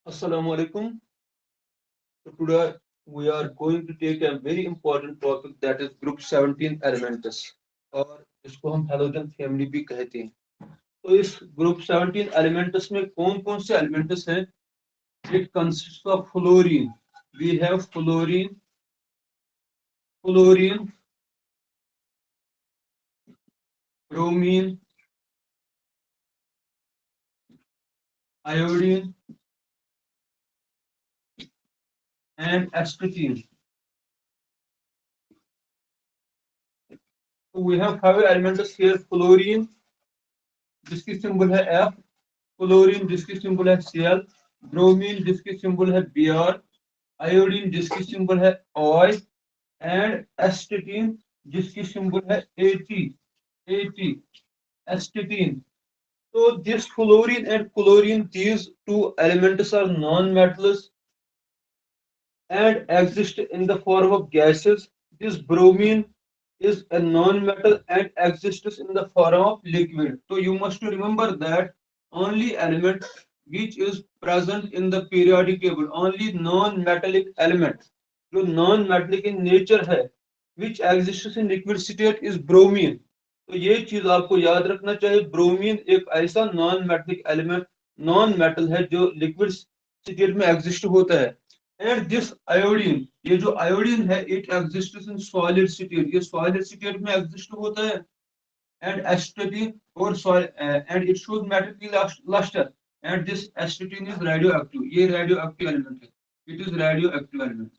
Assalamu alaikum. So today we are going to take a very important topic, that is group 17 elements, और इसको हम halogen family भी कहते हैं। तो इस ग्रुप 17 एलिमेंट्स में कौन कौन से एलिमेंट्स हैं? It consist of fluorine. We have fluorine, fluorine, bromine, iodine and astatine. So we have 5 elements here: fluorine जिसकी सिंबल है F, फ्लोरीन जिसकी सिंबल है Cl, ब्रोमीन जिसकी सिंबल है Br, आयोडीन जिसकी सिंबल है OI एंड एस्टेटीन जिसकी symbol है AT, एस्टेटीन। So this fluorine and chlorine, these two elements are non-metals and exist in the form of gases. This bromine is a non-metal and exists in the form of liquid. So you must remember that only element which is present in the periodic table, only non-metallic element जो non-metallic in nature है, which exists in liquid state is bromine. तो ये चीज आपको याद रखना चाहिए, bromine एक ऐसा non metallic element, non metal है जो लिक्विड स्टेट में एग्जिस्ट होता है। एंड दिस आयोडीन, ये जो आयोडीन है, it exists in solid state, ये सॉलिड स्टेट में एग्जिस्ट होता है। एंड एस्टेटीन और and it shows metallic lustre and this astatine is radioactive, ये रेडियो एक्टिव एलिमेंट है, it is radioactive element,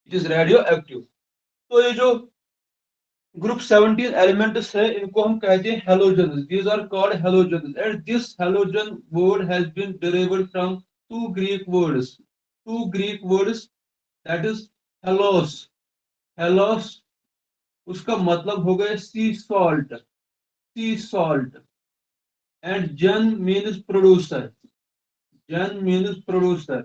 it is radioactive. तो ये जो ग्रुप 17 एलिमेंट्स है, इनको हम कहते हैं halogens. These are called halogens and this halogen word has been derived from two Greek words, that is halos, halos उसका मतलब हो गया sea salt, sea salt, and gen means producer, gen means producer.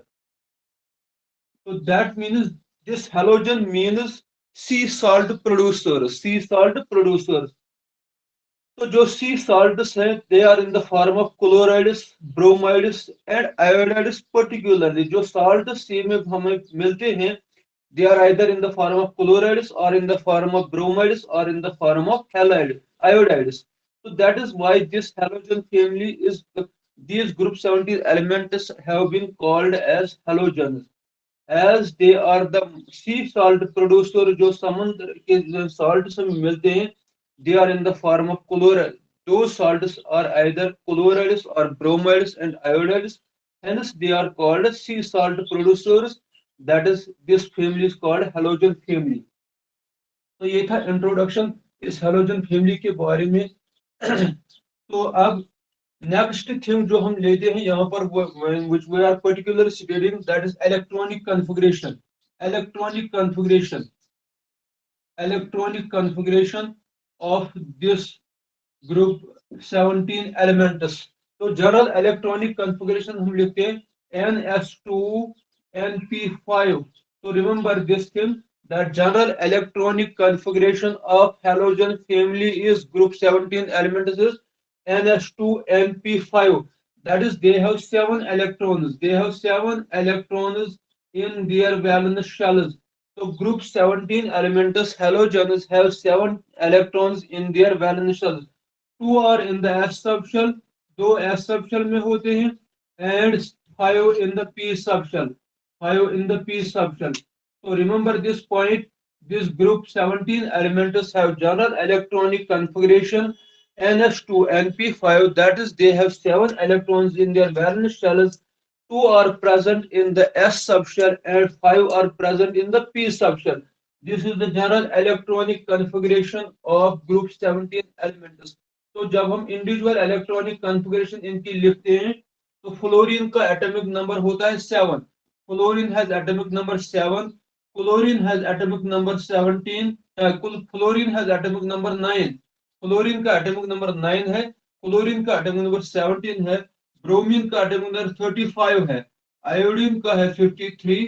So that means this halogen means sea salt producers, sea salt producers. तो जो सी salts हैं, they are in the form of chlorides, bromides and iodides particularly. जो salt सी में हमें मिलते हैं, they are either in the form of chlorides or in the form of bromides or in the form of halide, iodides. So that is why this halogen family is, these group 17 elements have been called as halogens, as they are the sea salt producer, जो समुद्र के salt से मिलते हैं, they are in the form of chloride. Those salts are either chlorides or bromides and iodides, hence they are called sea salt producers. That is, this family is called halogen family. तो ये था introduction इस halogen family के बारे में। तो अब next thing जो हम लेते हैं यहाँ पर, which we are particularly studying, that is electronic configuration, electronic configuration, electronic configuration of this group 17 elements। तो जनरल इलेक्ट्रॉनिक कॉन्फ़िगरेशन हम लिखते हैं ns2np5। तो remember this thing, that general electronic configuration of halogen family is group 17 elements is ns2np5, that is they have 7 electrons, they have 7 electrons in their valence shells। so group 17 elements halogens have 7 electrons in their valence shells। 2 are in the s subshell, 2 s subshell में होते हैं, and 5 in the p subshell, 5 in the p subshell। so remember this point, this group 17 elements have general electronic configuration ns2 and p5, that is they have 7 electrons in their valence shells, 2 are present in the s subshell and 5 are present in the p subshell। this is the general electronic configuration of group 17 elements। तो जब हम individual electronic configuration इनकी लिखते हैं, तो fluorine का atomic number होता है 7, fluorine has atomic number 7, chlorine has atomic number 17, fluorine has atomic number 9, fluorine का एटॉमिक नंबर 9 है, क्लोरीन का एटॉमिक नंबर 17 है, ब्रोमीन का एटॉमिक नंबर 35 है, आयोडीन का है 53,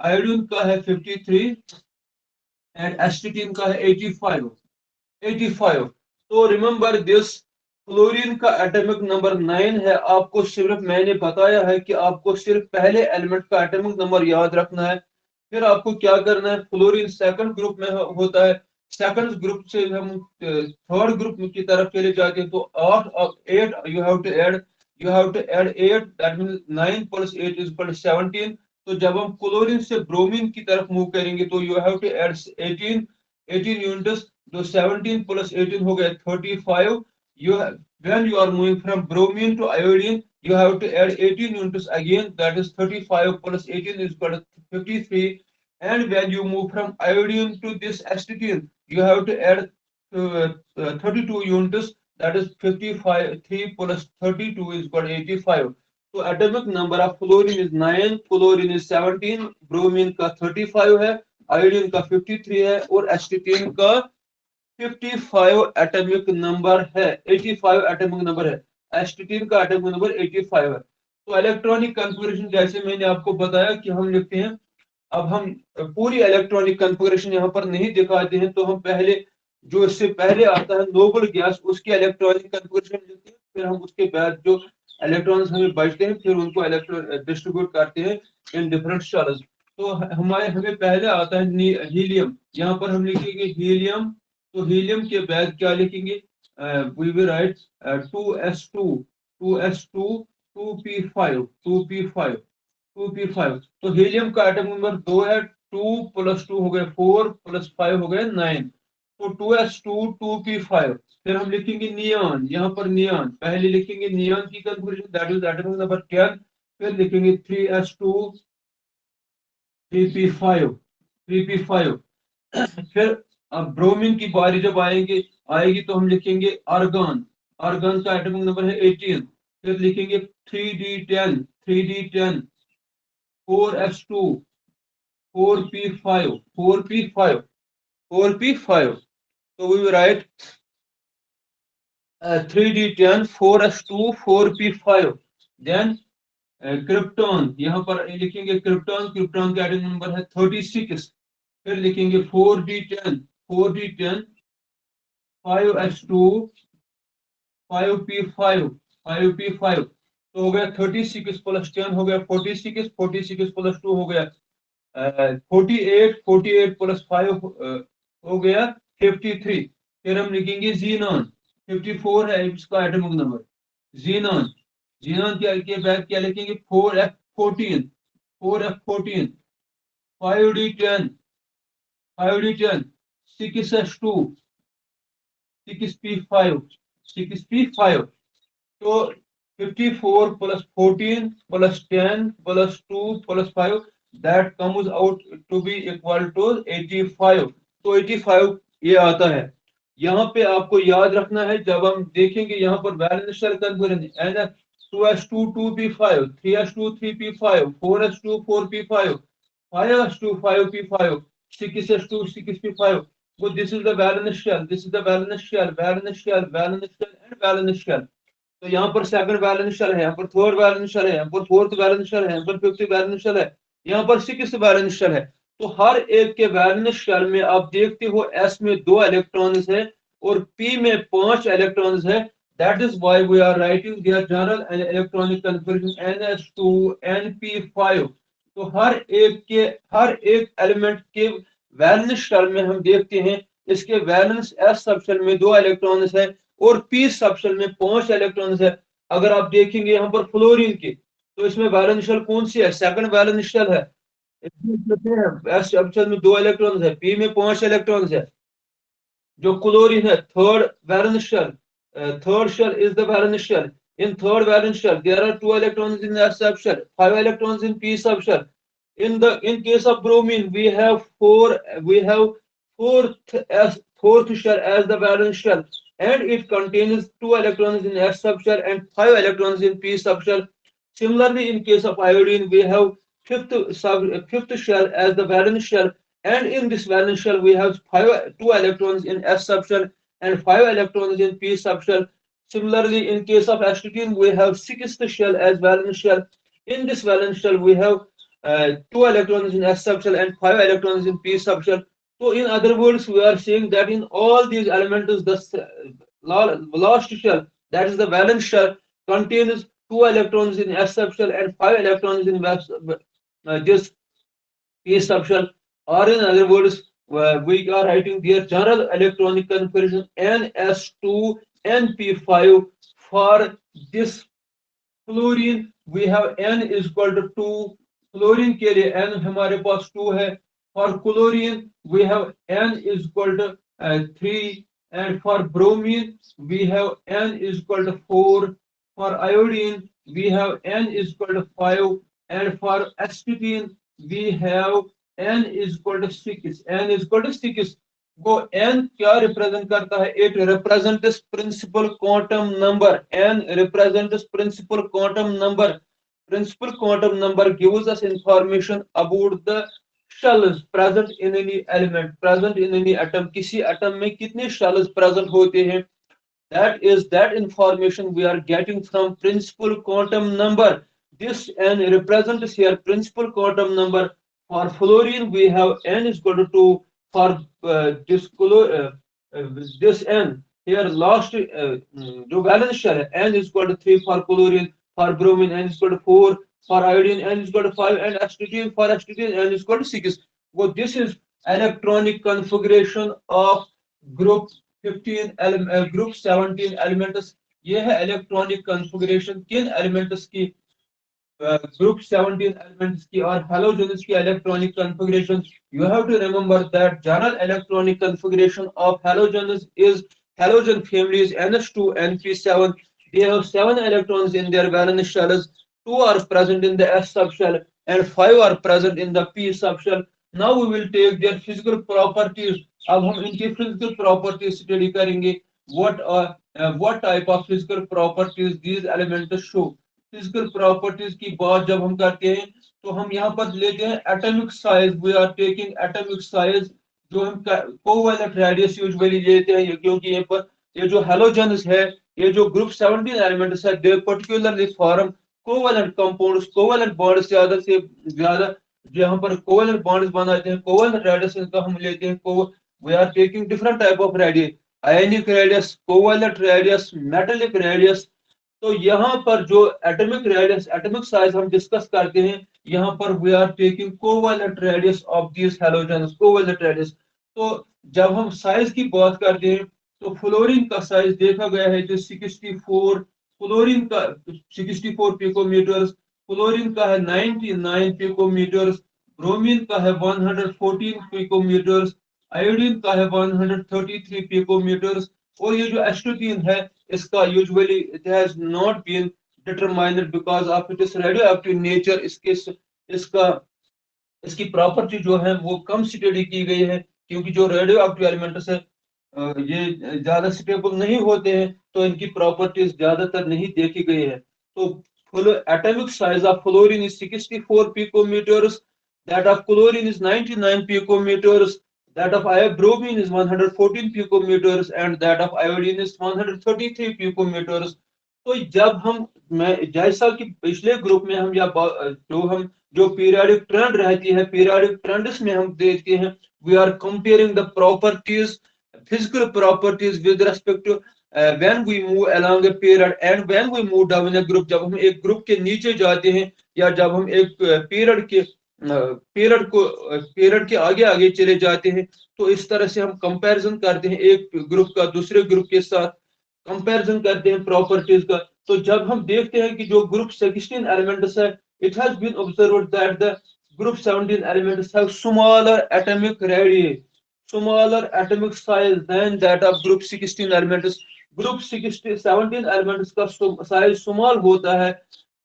आयोडीन का है 53 एंड एस्टिटीन का है 85। 85। तो रिमेंबर दिस, क्लोरीन का एटॉमिक नंबर 9 है। आपको सिर्फ मैंने बताया है कि आपको सिर्फ पहले एलिमेंट का एटॉमिक नंबर याद रखना है। फिर आपको क्या करना है, फ्लोरीन सेकंड ग्रुप में होता है, सेकंड ग्रुप से हम थर्ड ग्रुप की तरफ चले जाते हैं। तो 8 you have to add, eight, that means 9 + 8 = 17। तो जब हम क्लोरीन से ब्रोमीन की तरफ मूव करेंगे तो you have to add 18 units. जो 17 + 18 हो गया 35। you when you are moving from bromine to iodine, you have to add 18 units again, that is 35 + 18 is equal to 53. And when you move from iodine to this acetylene, you have to add 32 units, that is 55, 3 + 32 is equal to 85. So atomic number of fluorine is 9, fluorine is 17, bromine का 35 है, iodine का 53 है और acetylene का 55 atomic number है, 85 atomic number है। एस्टिटीन का atomic number 85 है। तो इलेक्ट्रॉनिक कॉन्फ़िगरेशन जैसे मैंने आपको बताया कि हम लिखते हैं। अब हम पूरी इलेक्ट्रॉनिक कॉन्फ़िगरेशन यहाँ पर नहीं दिखाते हैं, तो हम पहले जो इससे पहले आता है नोबल गैस, उसकी इलेक्ट्रॉनिक कॉन्फ़िगरेशन लिखते हैं। फिर हम उसके बाद जो इलेक्ट्रॉन्स हमें बचते हैं फिर उनको इलेक्ट्रॉन डिस्ट्रीब्यूट करते हैं इन डिफरेंट स्टार्स। तो हमें पहले आता है हीलियम। यहाँ पर हम लिखेंगे हीलियम। तो हीलियम के बाद क्या लिखेंगे, we will write 2s2, 2s2, 2p5, 2p5, 2p5। तो हीलियम का एटॉमिक नंबर 2 है, 2 + 2 हो गए 4 + 5 हो गए 9। तो 2s2, 2p5। फिर हम लिखेंगे नियॉन। यहाँ पर नियॉन पहले लिखेंगे, नियॉन की configuration that is atomic number 10। फिर लिखेंगे 3s2, 3p5, 3p5। फिर अब ब्रोमीन की बारी जब आएगी तो हम लिखेंगे आर्गन। आर्गन का एटॉमिक नंबर है 18। फिर लिखेंगे 3d10, 3d10, 4s2, 4p5, 4p5, 4p5। तो we will write 3d10, 4s2, 4p5। Then krypton, यहाँ पर लिखेंगे क्रिप्टॉन। क्रिप्टॉन का एटॉमिक नंबर है 36। फिर लिखेंगे 4d10, 4d10, 5s2, 5p5, 5p5। तो हो गया 36 + 10 हो गया 46, 46 + 2 हो गया 48, 48 + 5 हो गया 53। फिर हम लिखेंगे जीनॉन। 54 है इसका एटॉमिक नंबर, जीनॉन। जीनॉन के बाद क्या लिखेंगे, 4f14, 4f14, 5d10, 5d10, 6s2, 6p5, 6p5। तो 54 + 14 + 10 + 2 + 5, that comes out to be equal to 85। तो 85 ये आता है। यहाँ पे आपको याद रखना है, जब हम देखेंगे यहाँ पर valence shell configuration 2s2, 2p5, 3s2, 3p5, 4s2, 4p5, 5s2, 5p5, 6s2, 6p5। So this is the valence shell, this is the valence shell, valence shell, valence shell and valence shell। तो यहाँ पर second balance shell है, यहाँ पर third balance shell है, यहाँ पर fourth balance shell है, यहाँ पर फिफ्थ बैलेंस शेल है, यहाँ पर सिक्स्थ बैलेंस शेल है। तो हर एक के बैलेंस शेल में आप देखते हो एस में 2 इलेक्ट्रॉन्स है और पी में 5 इलेक्ट्रॉन्स है। That is why we are writing their general electronic configuration ns2 np5। तो हर एक एलिमेंट के वैलेंस शेल में हम देखते हैं इसके वैलेंस एस सबशेल में 2 इलेक्ट्रॉन्स है और पी सबशेल में 5 इलेक्ट्रॉन्स है। अगर आप देखेंगे यहाँ पर फ्लोरीन के, तो इसमें वैलेंस शेल कौन सी है, सेकंड वैलेंस शेल है। इसमें कितने हैं, एस सबशेल में 2 इलेक्ट्रॉन्स है, पी में 5 इलेक्ट्रॉन्स है। जो क्लोरीन है third valence shell, third shell is the valence shell. In third valence shell, there are 2 electrons in S subshell, 5 electrons in P subshell. In case of bromine, we have fourth shell as the valence shell, and it contains 2 electrons in S subshell and 5 electrons in P subshell. Similarly, in case of iodine, we have fifth shell as the valence shell, and in this valence shell we have 2 electrons in S subshell and 5 electrons in p subshell. Similarly, in case of astatine, we have sixth shell as valence shell. In this valence shell, we have 2 electrons in s subshell and 5 electrons in p subshell. So, in other words, we are saying that in all these elements, the last shell, that is the valence shell, contains 2 electrons in s subshell and 5 electrons in this p subshell. Or in other words, we are writing their general electronic configuration ns2 np5. For this fluorine we have n is equal to 2, fluorine के लिए n हमारे पास 2 है, for chlorine we have n is equal to 3, and for bromine we have n is equal to 4, for iodine we have n is equal to 5, and for astatine we have n is equal to 6, n is equal to 6. वो n क्या represent करता है? It represents principal quantum number. n represents principal quantum number. Principal quantum number gives us information about the shells present in any element, present in any atom. किसी atom में कितने shells present होते हैं, that information we are getting from principal quantum number. This n represents here principal quantum number. For fluorine we have n is equal to 2. For this n here last जो valence shell है n is equal to 3 for chlorine, for bromine n is equal to 4, for iodine n is equal to 5, and astatine for astatine n is equal to 6. So this is electronic configuration of group 15 group 17 elements. ये है electronic configuration किन elements की? Group 17 elements की और halogens की electronic configuration. You have to remember that general electronic configuration of halogens is halogen families NH2 and P7. They have 7 electrons in their valence shells. 2 are present in the s subshell and 5 are present in the p subshell. Now we will take their physical properties. अब हम इनकी physical properties study करेंगे. What type of physical properties these elements show? Physical properties की बात जब हम करते हैं तो हम यहाँ पर लेते हैं atomic size. We are taking atomic size, जो हम कोवैलेंट रेडियस यूजुअली लेते हैं, क्योंकि ये पर ये जो हैलोजेंस है, ये जो ग्रुप 17 एलिमेंट्स है, they particularly form covalent compounds. Covalent bonds ज्यादा से ज्यादा जो यहाँ पर कोवैलेंट बॉन्ड्स बनाते हैं, कोवैलेंट रेडियस का हम लेते हैं. We are taking different type of radius, ionic radius, covalent radius, metallic radius. तो यहाँ पर जो एटॉमिक रेडियस, एटॉमिक साइज हम डिस्कस करते हैं, यहाँ पर we are taking covalent radius of this halogens, covalent radius. तो जब हम साइज की बात करते हैं तो फ्लोरीन का साइज देखा गया है जो 64, फ्लोरीन का 64 पिकोमीटर्स, फ्लोरीन का है 99 पिकोमीटर्स, ब्रोमीन का है 114 पिकोमीटर्स, आयोडीन का है 133 पिकोमीटर्स. और ये जो एस्टोटीन है इसका usually it has not been determined because of its radioactive nature. इसकी प्रॉपर्टी जो है वो कम स्टडी की गई है, क्योंकि जो रेडियो एक्टिव एलिमेंट्स है ये ज्यादा स्टेबल नहीं होते हैं, तो इनकी प्रॉपर्टीज ज्यादातर नहीं देखी गई है. तो atomic size of fluorine is 64 picometres, that of chlorine is 99 picometres, that of bromine is 114 picometers, and that of iodine is 133 picometers. तो जब हम जैसा कि पिछले ग्रुप में हम या जो पीरियोडिक ट्रेंड रहती है, पीरियोडिक ट्रेंड्स में हम देखते हैं we are comparing the properties, physical properties with respect to when we move along a period and when we move down a group. जब हम एक ग्रुप के नीचे जाते हैं या जब हम एक पीरियड के आगे आगे चले जाते हैं, तो इस तरह से हम कंपैरिजन करते हैं एक ग्रुप का दूसरे ग्रुप के साथ, कंपैरिजन करते हैं प्रॉपर्टीज का. तो जब हम देखते हैं कि जो ग्रुप 16 एलिमेंट्स है, it has been observed that the group 17 elements have smaller atomic radius, smaller atomic size than that of group 16 elements. Group 17 elements का साइज स्मॉल होता है,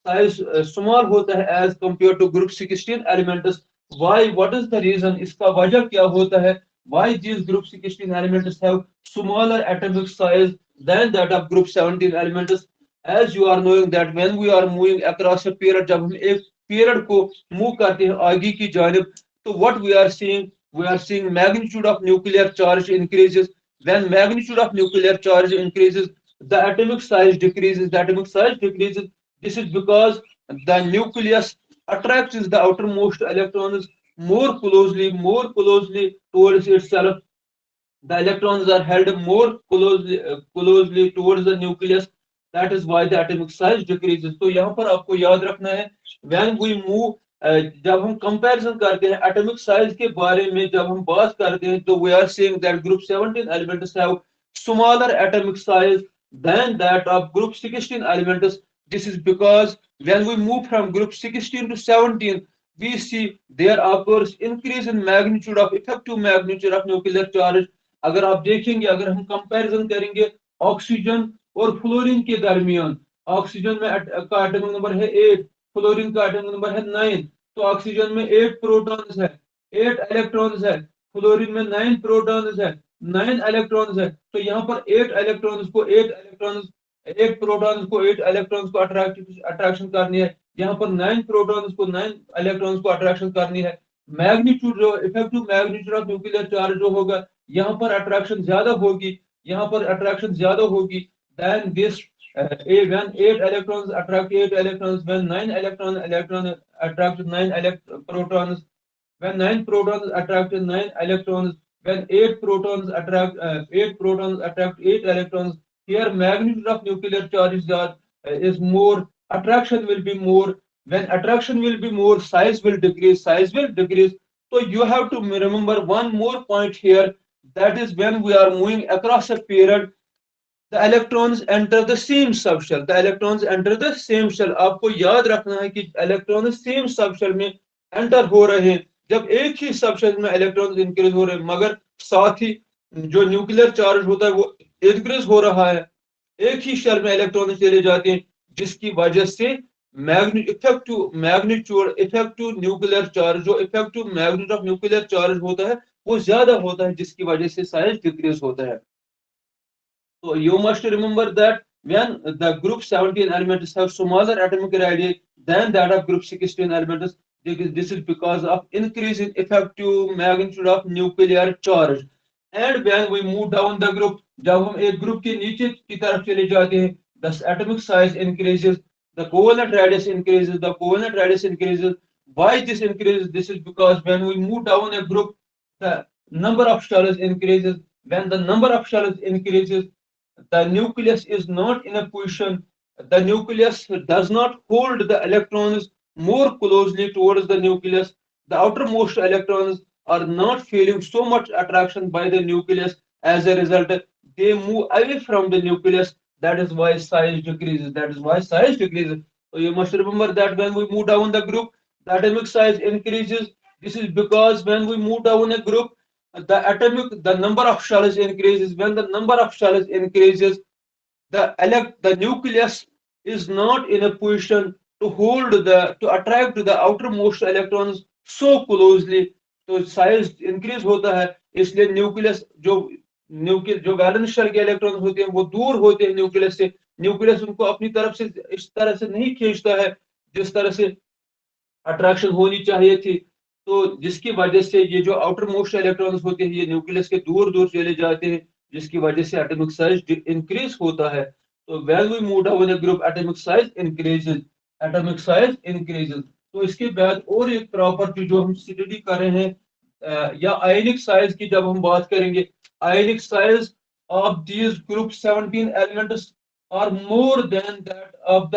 as compared to group 16 elements. Why, what is the reason? इसका वजह क्या होता है? Why this group 16 elements have smaller atomic size than that of group 17 elements. As you are knowing that when we are moving across a period, जब हम एक period को move करते हैं आगे की जानिब, तो what we are seeing magnitude of nuclear charge increases. when magnitude of nuclear charge increases, the atomic size decreases. The atomic size decreases. This is because the nucleus attracts the outermost electrons more closely towards itself. The electrons are held more closely towards the nucleus. That is why the atomic size decreases. तो यहाँ पर आपको याद रखना है when we move, जब हम comparison करते हैं एटॉमिक साइज के बारे में, जब हम बात करते हैं तो we are saying that group 17 elements have smaller atomic size than that of group 16 elements. This is because when we move from group 16 to 17, we see there occurs increase in magnitude of effective magnitude of nuclear charge. अगर आप देखेंगे, अगर हम comparison करेंगे oxygen और fluorine के दरमियान, oxygen में का एटॉमिक नंबर है 8, फ्लोरीन का एटॉमिक नंबर है 9, तो ऑक्सीजन में 8 प्रोटॉन्स है, 8 इलेक्ट्रॉन्स है, फ्लोरीन में 9 प्रोटॉन्स है, 9 इलेक्ट्रॉन्स है। तो यहाँ पर 8 इलेक्ट्रॉन्स को 8 इलेक्ट्रॉन्स 8 प्रोटॉन्स को 8 इलेक्ट्रॉन्स को अट्रैक्शन करनी है, यहाँ पर 9 प्रोटॉन्स को 9 इलेक्ट्रॉन्स को अट्रैक्शन करनी है। मैग्नीट्यूड जो effective magnitude of nuclear charge जो होगा, यहाँ पर अट्रैक्शन ज्यादा होगी, यहाँ पर अट्रैक्शन ज्यादा होगी then this when 8 electrons attract 8 electrons, when 9 electron attract 9 protons, when 9 protons attract 9 electrons, when 8 protons attract 8 protons attract 8 electrons, here magnitude of nuclear charge is more, attraction will be more. When attraction will be more, size will decrease, size will decrease. So you have to remember one more point here, that is when we are moving across a period, the electrons enter the same subshell, the electrons enter the same shell. आपको याद रखना है कि electron same subshell में enter हो रहे हैं, जब एक ही सबशेल में इलेक्ट्रॉन्स इंक्रीज हो रहे हैं, मगर साथ ही जो न्यूक्लियर चार्ज होता है वो इंक्रीज हो रहा है, एक ही शेल में इलेक्ट्रॉन चले जाते हैं, जिसकी वजह से इफेक्टिव न्यूक्लियर चार्ज, जो effective magnitude of nuclear charge होता है वो ज्यादा होता है, जिसकी वजह से साइज डिक्रीज होता है। So you must remember that when the group 17 elements have smaller atomic radii than that of group 16 elements, this is because of increase in effective magnitude of nuclear charge. And when we move down the group, जब हम एक group के नीचे की तरफ चले जाते हैं, the atomic size increases, the covalent radius increases, the covalent radius increases. Why this increases? This is because when we move down a group, the number of shells increases. When the number of shells increases, the nucleus is not in a position, the nucleus does not hold the electrons more closely towards the nucleus. The outermost electrons are not feeling so much attraction by the nucleus. As a result, they move away from the nucleus. That is why size decreases. That is why size decreases. So you must remember that when we move down the group, the atomic size increases. This is because when we move down a group, the number of shells increases. When the number of shells increases, the nucleus is not in a position to attract the outermost electrons so closely. तो size increase होता है, इसलिए nucleus जो valence shell के electron होते हैं वो दूर होते हैं न्यूक्लियस से, न्यूक्लियस उनको अपनी तरफ से इस तरह से नहीं खींचता है जिस तरह से अट्रैक्शन होनी चाहिए थी। तो जिसकी वजह से ये जो आउटर मोस्ट इलेक्ट्रॉन्स होते हैं ये न्यूक्लियस के दूर दूर चले जाते हैं, जिसकी वजह से एटॉमिक साइज इंक्रीज होता है। तो when we move down the group atomic size increases, atomic size increases. तो इसके बाद और एक प्रॉपर्टी जो हम स्टडी कर रहे हैं या आयनिक साइज की जब हम बात करेंगे, ionic size of these group 17 elements are more than that of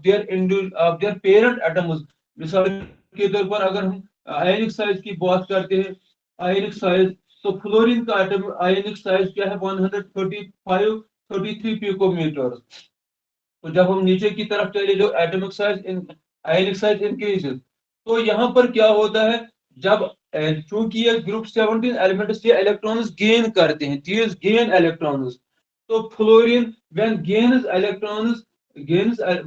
their parent atoms. मिसाल के तौर पर अगर हम आयनिक साइज की बात करते हैं, आयनिक साइज, तो फ्लोरीन का एटम आयनिक साइज क्या है 133 पिकोमीटर। तो जब हम नीचे की तरफ चले जो एटॉमिक साइज आयनिक साइज इंक्रीजेस, तो यहाँ पर क्या होता है, जब चूंकि ये ग्रुप 17 एलिमेंट्स ये इलेक्ट्रॉन्स गेन करते हैं, दीज गेन इलेक्ट्रॉन्स, तो fluorine when gains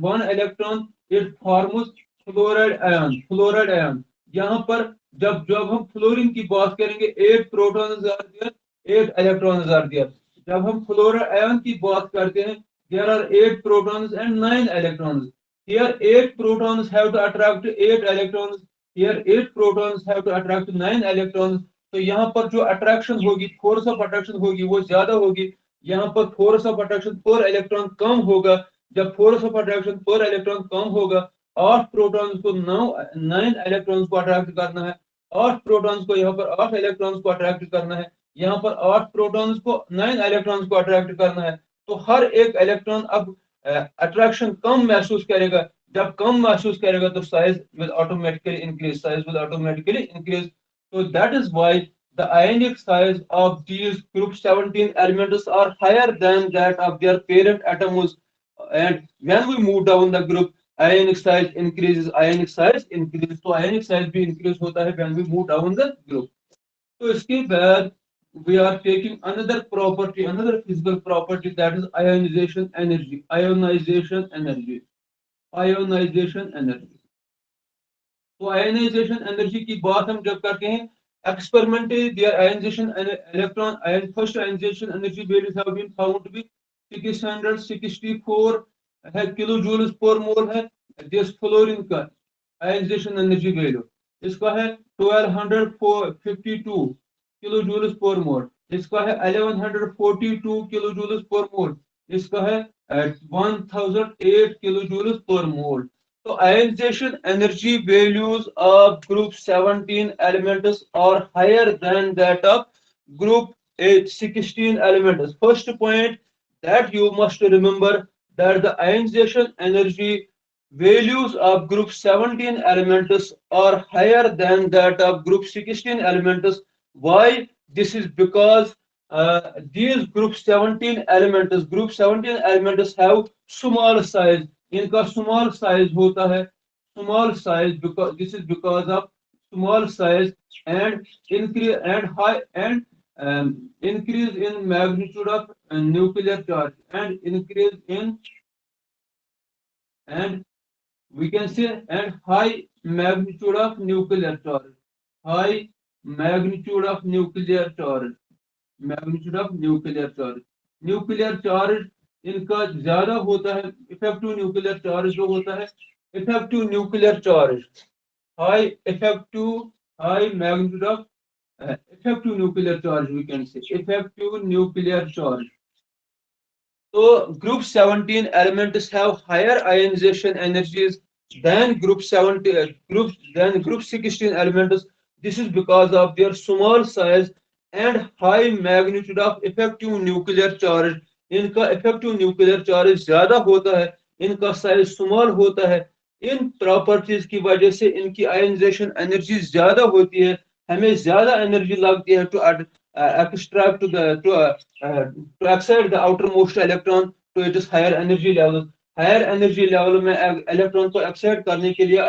one electron it forms fluoride ion. यहाँ पर जब जब हम फ्लोरीन की बात करेंगे 8 protons are there, 8 electrons are there. जब हम फ्लोराइड आयन की बात करते हैं there are 8 protons and 9 electrons. Here 8 protons have to attract 8 electrons. Here 8 protons have to attract 9 electrons. तो यहाँ पर जो अट्रैक्शन होगी, फोर्स ऑफ अट्रैक्शन होगी, वो ज्यादा होगी। यहाँ पर फोर्स ऑफ अट्रैक्शन पर इलेक्ट्रॉन कम होगा। जब फोर्स ऑफ अट्रैक्शन पर इलेक्ट्रॉन कम होगा, 8 प्रोटॉन्स को 9 इलेक्ट्रॉन्स को अट्रैक्ट करना है। 8 प्रोटॉन्स को यहाँ पर 8 इलेक्ट्रॉन्स को अट्रैक्ट करना है। यहाँ पर 8 प्रोटॉन्स को 9 इलेक्ट्रॉन्स को अट्रैक्ट करना है। तो हर एक इलेक्ट्रॉन अब अट्रैक्शन कम महसूस करेगा। जब कम महसूस करेगा तो size will automatically increase, size will automatically increase. So that is why the ionic size of these group 17 elements are higher than that of their parent atoms. And when we move down the group, ionic size increases, ionic size increases. So ionic size भी increase होता है when we move down the group. तो इसके बाद we are taking another property, another physical property, that is ionization energy. Ionization energy. Ionization energy. तो ionisation energy की बात हम जब करते हैं, experimentally their ionization electron first ionization energy values have been found to be 664 है kilojoules per mole है this fluorine का ionization energy value। इसका है 1252 kilojoules per mole। इसका है 1142 kilojoules per mole। इसका है 1008 kilojoules per mole। So ionization energy values of group 17 elements are higher than that of group 16 elements. First point that you must remember, that the ionization energy values of group 17 elements are higher than that of group 16 elements. Why? This is because these group 17 elements have small size। इनका small size होता है, small size, because this is because of small size and increase and high and increase in magnitude of nuclear charge and increase in, and we can say, and high magnitude of nuclear charge, high magnitude of nuclear charge, magnitude of nuclear charge, nuclear charge इनका ज्यादा होता है। Effective nuclear charge जो होता है, effective nuclear charge, high effective, high magnitude of effective nuclear charge, we can say effective nuclear charge। So group 17 elements have higher ionization energies than group 17 group 16 elements। This is because of their small size and high magnitude of effective nuclear charge। इनका effective nuclear charge ज्यादा होता है, इनका size small होता है। इन properties की वजह से इनकी आयनाइजेशन एनर्जी ज्यादा होती है। हमें ज्यादा एनर्जी लगती है to extract to excite the outermost electron to its higher energy level। Higher energy level में इलेक्ट्रॉन को एक्साइट करने के लिए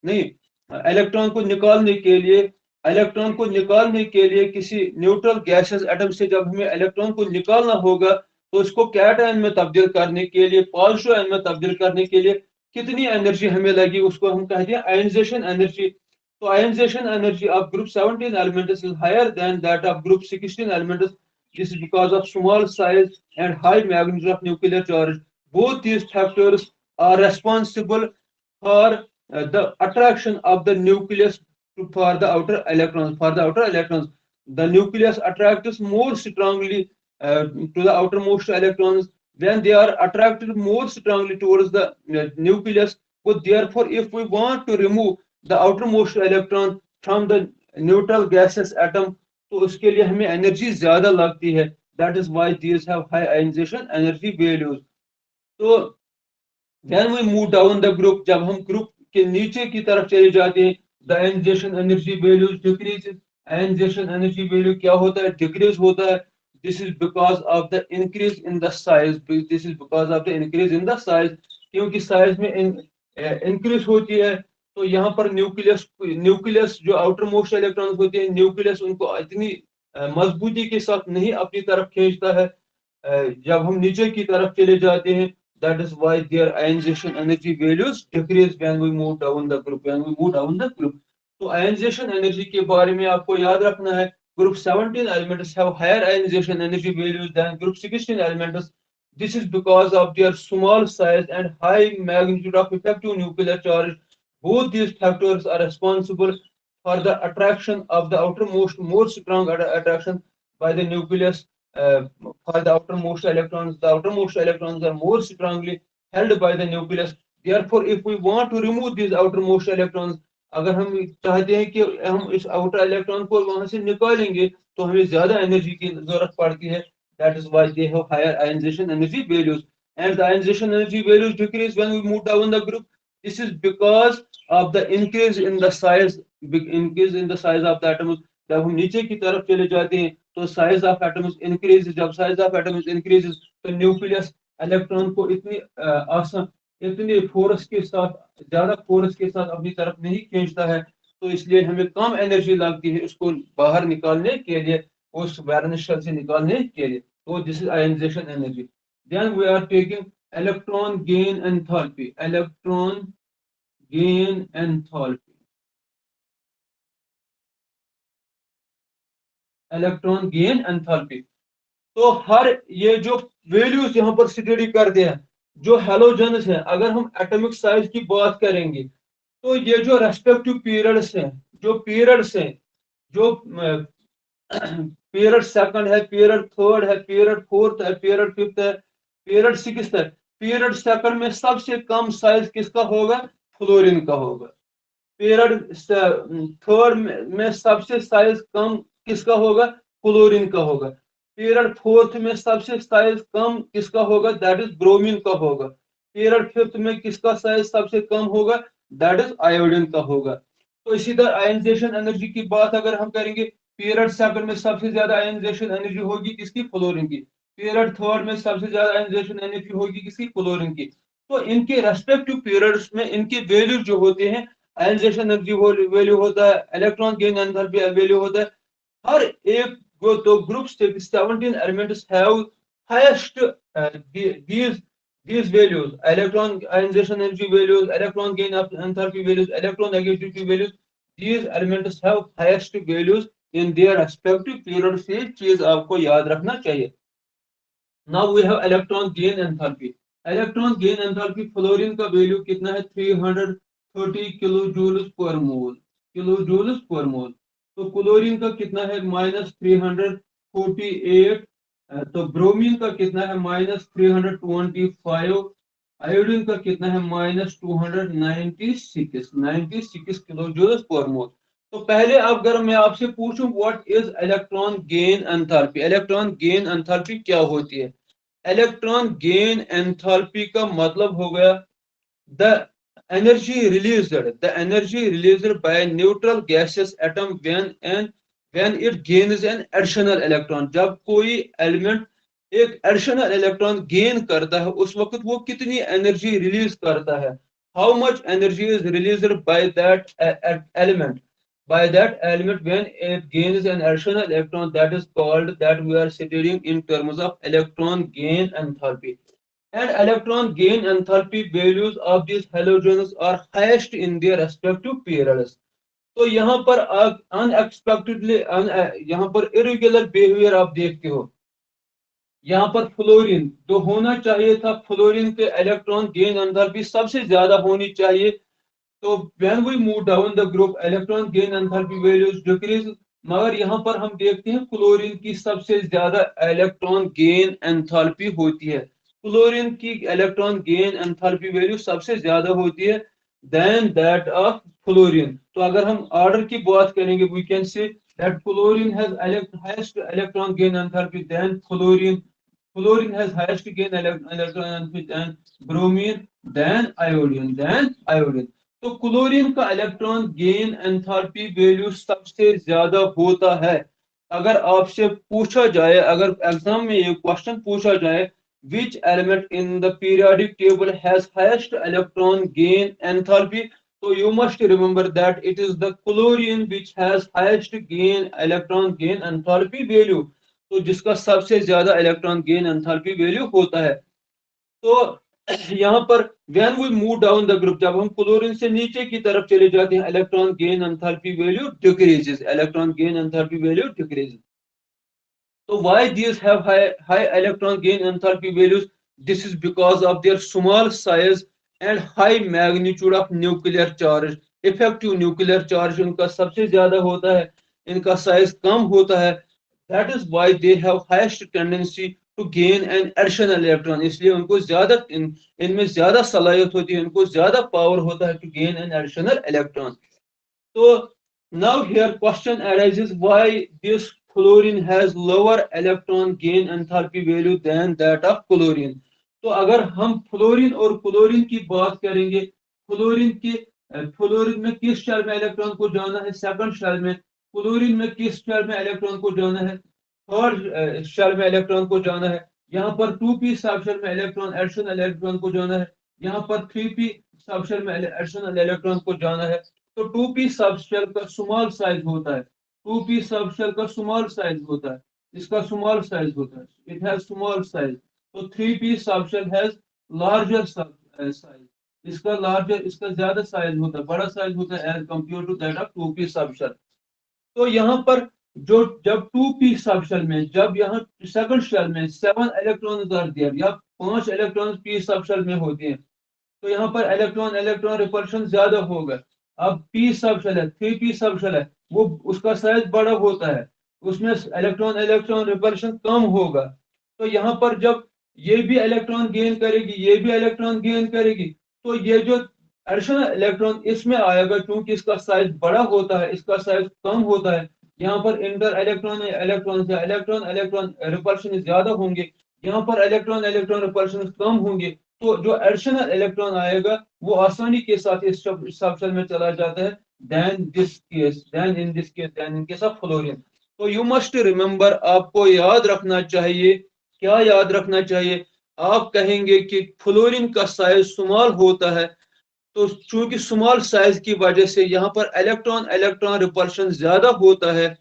नहीं, इलेक्ट्रॉन को निकालने के लिए, इलेक्ट्रॉन को निकालने के लिए किसी न्यूट्रल गैसेस एटम से जब हमें इलेक्ट्रॉन को निकालना होगा, तो उसको कैटायन में तब्दील करने के लिए, पॉजिटिव आयन में तब्दील करने के लिए कितनी एनर्जी हमें लगी, उसको हम कहते हैं आयनाइजेशन एनर्जी। तो ionisation energy of group 17 elements is higher than that of group 16 elements. This is because of small size and high magnitude of nuclear charge. Both these factors are responsible for the attraction of the nucleus for the outer electrons. For the outer electrons, the nucleus attracts more strongly to the outermost electrons when they are attracted more strongly towards the nucleus. So therefore, if we want to remove the outermost electron from the neutral gaseous atom, तो उसके लिए हमें energy ज्यादा लगती है। That is why these have high ionization energy values. तो when we move down the group, जब हम ग्रुप के नीचे की तरफ चले जाते हैं, the ionisation energy values decrease. Ionisation energy value क्या होता है? डिक्रीज होता है। This is because of the increase in the size, this is because of the increase in the size, क्योंकि साइज में इंक्रीज होती है। तो यहाँ पर न्यूक्लियस जो आउटर मोस्ट इलेक्ट्रॉन्स होते हैं, न्यूक्लियस उनको इतनी मजबूती के साथ नहीं अपनी तरफ खींचता है जब हम नीचे की तरफ चले जाते हैं। That is why their ionisation energy values decrease when we move down the group, when we move down the group. तो आयनाइजेशन एनर्जी के बारे में आपको याद रखना है, group 17 elements have higher ionisation energy values than group 16 elements. This is because of their small size and high magnitude of effective nuclear charge। Both these factors are responsible for the attraction of the outermost more strong attraction by the nucleus for the outermost electrons. The outermost electrons are more strongly held by the nucleus. Therefore, if we want to remove these outermost electrons, अगर हम चाहते हैं कि हम इस outer electron को वहां से निकालेंगे तो हमें ज्यादा एनर्जी की जरूरत पड़ती है. That is why they have higher ionization energy values, and the ionization energy values decrease when we move down the group. This is because of the increase in the size, increase in the size of the atoms. जब हम नीचे की तरफ चले जाते हैं तो size of atoms increase. जब साइज ऑफ एटम्स इंक्रीज तो न्यूक्लियस इलेक्ट्रॉन को इतनी आसान, इतनी फोर्स के साथ, ज्यादा फोर्स के साथ अपनी तरफ नहीं खींचता है. तो इसलिए हमें कम एनर्जी लगती है उसको बाहर निकालने के लिए, उस वैलेंस शेल से निकालने के लिए. तो this is ionisation energy. Then we are taking electron gain enthalpy. Electron gain enthalpy. Electron gain enthalpy. तो हर ये जो वैल्यूज यहाँ पर स्टडी करते हैं जो हेलोजन्स हैं, अगर हम एटॉमिक साइज की बात करेंगे तो ये जो रेस्पेक्टिव पीरियड्स हैं, जो पीरियड्स हैं, जो पीरियड सेकंड है, पीरियड थर्ड है, पीरियड फोर्थ है, पीरियड फिफ्थ है, पीरियड सिक्स्थ है. पीरियड सेकंड में सबसे कम साइज किसका होगा? फ्लोरीन का होगा. पीरियड थर्ड में सबसे साइज कम किसका होगा? क्लोरीन का होगा. पीरियड फोर्थ में सबसे साइज कम किसका होगा? दैट इज ब्रोमीन का होगा. पीरियड फिफ्थ में किसका साइज सबसे कम होगा? दैट इज आयोडीन का होगा. तो इसी तरह आयनाइजेशन एनर्जी की बात अगर हम करेंगे, पीरियड सेकंड में सबसे ज्यादा आयनाइजेशन एनर्जी होगी किसकी? फ्लोरीन की. पीरियड थर्ड में सबसे ज्यादा आयनाइजेशन एनर्जी होगी किसकी? फ्लोरीन की. तो इनके रेस्पेक्टिव पीरियड्स में इनके वैल्यू जो होते हैं, आयनाइजेशन एनर्जी वैल्यू होता है, इलेक्ट्रॉन गेन एंथैल्पी वैल्यू होता है. हर एक तो group 17 elements have highest these values: electron ionization energy values, electron gain enthalpy values, electron negativity values. These elements have highest values in their respective periods. ये चीज आपको याद रखना चाहिए. Now we have electron gain enthalpy. Electron gain enthalpy fluorine का value कितना है? 330 किलोजूल्स पर मोल. किलोजूल्स पर मोल. तो क्लोरीन का कितना है? -348. तो ब्रोमीन का कितना है? -325. आयोडीन का कितना है? -296 किलोजूल्स पर मोल. तो पहले अगर मैं आपसे पूछूं what is electron gain enthalpy, electron gain enthalpy क्या होती है? इलेक्ट्रॉन गेन एंथैल्पी का मतलब हो गया the energy released by neutral gaseous atom when it gains an additional electron. जब कोई एलिमेंट एक एडिशनल इलेक्ट्रॉन गेन करता है उस वक्त वो कितनी एनर्जी रिलीज करता है. How much energy is released by that element when it gains an additional electron. That is called, that we are studying in terms of electron gain enthalpy. And electron gain enthalpy values of these halogens are highest in their respective periods. तो यहाँ पर unexpectedly यहाँ पर irregular behaviour आप देखते हो. यहाँ पर फ्लोरीन तो होना चाहिए था, फ्लोरीन के इलेक्ट्रॉन गेन एंथैल्पी सबसे ज्यादा होनी चाहिए. तो when we move down the group electron gain enthalpy values decrease. मगर यहाँ पर हम देखते हैं क्लोरीन की सबसे ज्यादा इलेक्ट्रॉन गेन एंथैल्पी होती है. क्लोरीन की इलेक्ट्रॉन गेन एंथैल्पी वैल्यू सबसे ज्यादा होती है देन दैट ऑफ फ्लोरीन. तो अगर हम ऑर्डर की बात करेंगे we can say that fluorine has highest electron gain enthalpy then fluorine. Fluorine has highest gain electron enthalpy then bromine then iodine. तो क्लोरीन का इलेक्ट्रॉन गेन एंथैल्पी वैल्यू सबसे ज्यादा होता है. अगर आपसे पूछा जाए, अगर एग्जाम में ये क्वेश्चन पूछा जाए which element in the periodic table has highest electron gain enthalpy, so you must remember that it is the chlorine which has highest electron gain enthalpy value. तो जिसका सबसे ज्यादा इलेक्ट्रॉन गेन एंथैल्पी वैल्यू होता है. तो यहाँ पर when we move down the group, जब हम क्लोरीन से नीचे की तरफ चले जाते हैं, electron gain enthalpy value decreases. Electron gain enthalpy value decreases. So why these have high electron gain enthalpy values? This is because of their small size and high magnitude of nuclear charge. Effective nuclear charge इनका सबसे ज्यादा होता है, इनका size कम होता है। That is why they have highest tendency to gain an additional electron, इसलिए उनको ज्यादा इनमें ज्यादा सलाहियत होती है, उनको ज्यादा पावर होता है to gain an additional electron. तो now here question arises why this fluorine has lower electron gain enthalpy value than that of chlorine। तो अगर हम फ्लोरीन और क्लोरीन की बात करेंगे, फ्लोरीन के फ्लोरीन में किस शेल में इलेक्ट्रॉन को जाना है, सेकंड शेल में। क्लोरीन में किस शेल में इलेक्ट्रॉन को जाना है, थर्ड शेल में इलेक्ट्रॉन को जाना है। यहाँ पर 2p सब शेल में इलेक्ट्रॉन एडिशनल इलेक्ट्रॉन को जाना है, यहाँ पर 3p सब शेल में एडिशनल इलेक्ट्रॉन को जाना है। तो 2p सबशेल का स्मॉल साइज होता है, 2p सबशेल का स्मॉल साइज होता है, इसका स्मॉल साइज होता है, इट हैज स्मॉल साइज। तो 3p subshell has larger size, इसका लार्जर, इसका ज्यादा साइज होता है, बड़ा साइज होता है as compared to that of 2p subshell. तो यहाँ पर जो जब 2p सबशेल में, जब यहाँ सेकंड शेल में 7 इलेक्ट्रॉन आर देयर, या 5 इलेक्ट्रॉन p सबशेल में होते हैं, तो यहाँ पर इलेक्ट्रॉन इलेक्ट्रॉन रिपल्शन ज्यादा होगा। अब p सबशेल है, 3p सबशेल है, वो उसका साइज बड़ा होता है, उसमें इलेक्ट्रॉन इलेक्ट्रॉन रिपल्शन कम होगा। तो यहाँ पर जब ये भी इलेक्ट्रॉन गेन करेगी, ये भी इलेक्ट्रॉन गेन करेगी, तो ये जो एडिशनल इलेक्ट्रॉन इसमें आएगा, क्योंकि इसका साइज बड़ा होता है, इसका साइज कम होता है, यहाँ पर इंटर इलेक्ट्रॉन इलेक्ट्रॉन से इलेक्ट्रॉन इलेक्ट्रॉन रिपल्शन ज्यादा होंगे, यहाँ पर इलेक्ट्रॉन इलेक्ट्रॉन रिपल्शन कम होंगे। तो जो एडिशनल इलेक्ट्रॉन आएगा वो आसानी के साथ इस सबशेल में चला जाता है, then in case of fluorine. तो यू मस्ट रिमेंबर, आपको याद रखना चाहिए, क्या याद रखना चाहिए, आप कहेंगे कि फ्लोरीन का साइज स्मॉल होता है, तो चूंकि स्मॉल साइज की वजह से यहाँ पर इलेक्ट्रॉन इलेक्ट्रॉन रिपल्शन ज्यादा होता है।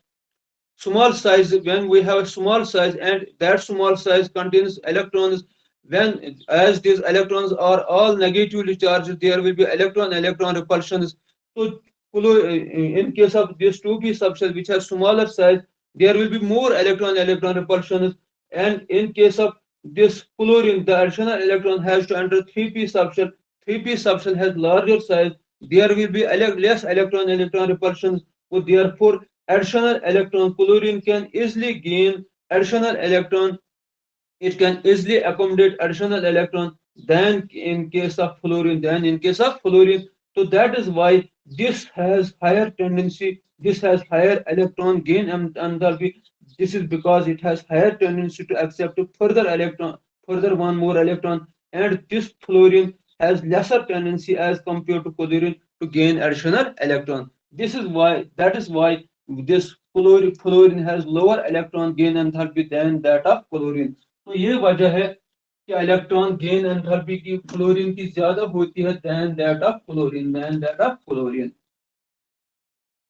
Small size, when we have a small size and that small size contains electrons, when as these electrons are all negatively charged, there will be electron electron repulsions. So in case of this 2p subshell which has smaller size, there will be more electron electron repulsions, and in case of this chlorine, the additional electron has to enter 3p subshell, 3p subshell has larger size, there will be less electron electron repulsions. So therefore additional electron, chlorine can easily gain additional electron, it can easily accommodate additional electron than in case of fluorine. So that is why this has higher tendency, this has higher electron gain enthalpy. This is because it has higher tendency to accept further electron, further one more electron, and this fluorine has lesser tendency as compared to chlorine to gain additional electron. This is why, that is why this fluorine has lower electron gain enthalpy than that of chlorine. तो ये वजह है कि electron gain enthalpy की fluorine की ज्यादा होती है than that of chlorine।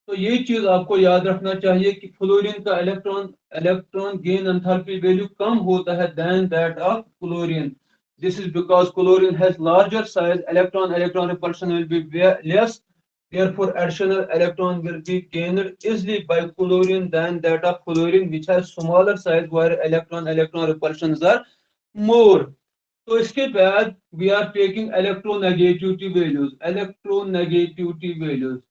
तो ये चीज आपको याद रखना चाहिए कि फ्लोरीन का इलेक्ट्रॉन गेन एंथैल्पी वैल्यू कम होता है than that of chlorine। This is because chlorine has larger size, electron electron repulsion will be less, therefore additional electron will be gained easily by chlorine than that of fluorine which has smaller size where electron electron repulsions are more। तो इसके बाद we are taking electronegativity values, electronegativity values.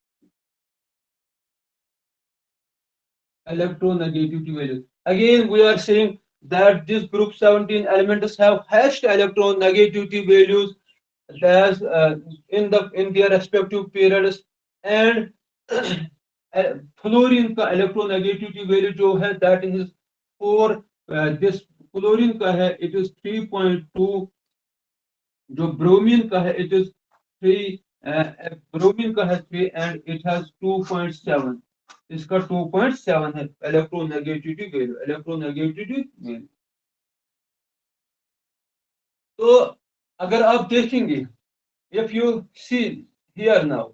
Again, we are saying that this group 17 elements have highest electronegativity values as in their respective periods, and fluorine का electronegativity value जो है that is 4, this fluorine का है it is 3.2, जो bromine का है it is 3, bromine का है 3 एंड इट हैज 2.7, इसका 2.7 है इलेक्ट्रोनेगेटिविटी वैल्यू। तो अगर आप देखेंगे, if you see here now,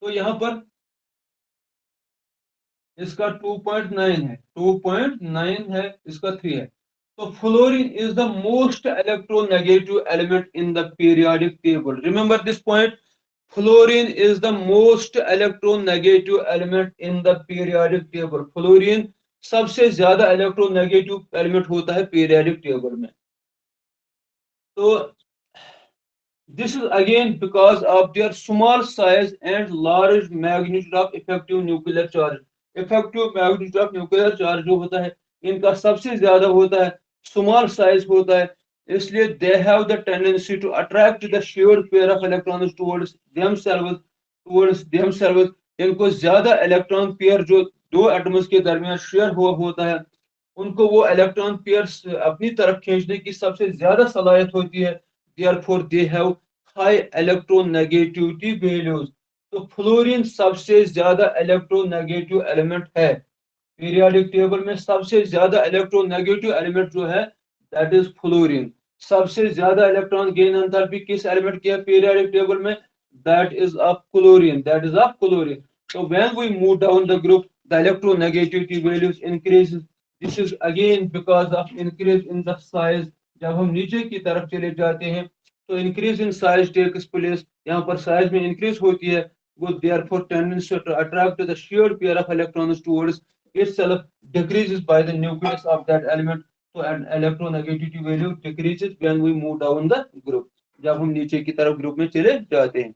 तो यहाँ पर इसका 2.9 है, 2.9 है, इसका 3 है। तो fluorine is the most electronegative element in the periodic table. Remember this point, fluorine is the most electronegative element in the periodic table. Fluorine सबसे ज्यादा इलेक्ट्रोनेगेटिव एलिमेंट होता है पीरियोडिक टेबल में। तो This is again because of their small size and large magnitude of effective nuclear charge. Effective magnitude of nuclear charge जो होता है इनका सबसे ज्यादा होता है, small size होता है, इसलिए they have the tendency to attract the shared pair of electrons towards themselves. इनको ज्यादा इलेक्ट्रॉन पेयर जो दो एटम्स के दरमियान शेयर हुआ होता है, उनको वो इलेक्ट्रॉन पेयर्स अपनी तरफ खींचने की सबसे ज्यादा सलाहियत होती है। therefore they have high electronegativity values। तो फ्लोरीन सबसे ज्यादा इलेक्ट्रोनेगेटिव एलिमेंट है, पीरियोडिक टेबल में सबसे ज्यादा इलेक्ट्रोनेगेटिव एलिमेंट जो है दैट इज फ्लोरीन। सबसे ज्यादा इलेक्ट्रॉन गेन एंथैल्पी किस एलिमेंट की है पीरियोडिक टेबल में, that is of chlorine. So when we move down the group, the electronegativity values increases। This is again because of increase in the size। जब हम नीचे की तरफ चले जाते हैं तो increase in size takes place, यहाँ पर साइज में इंक्रीज होती है, वो therefore tendency to attract the shared pair of electrons towards itself decreases by the nucleus of that element। so an electronegativity value decreases when we move down the group, जब हम नीचे की तरफ group में चले जाते हैं।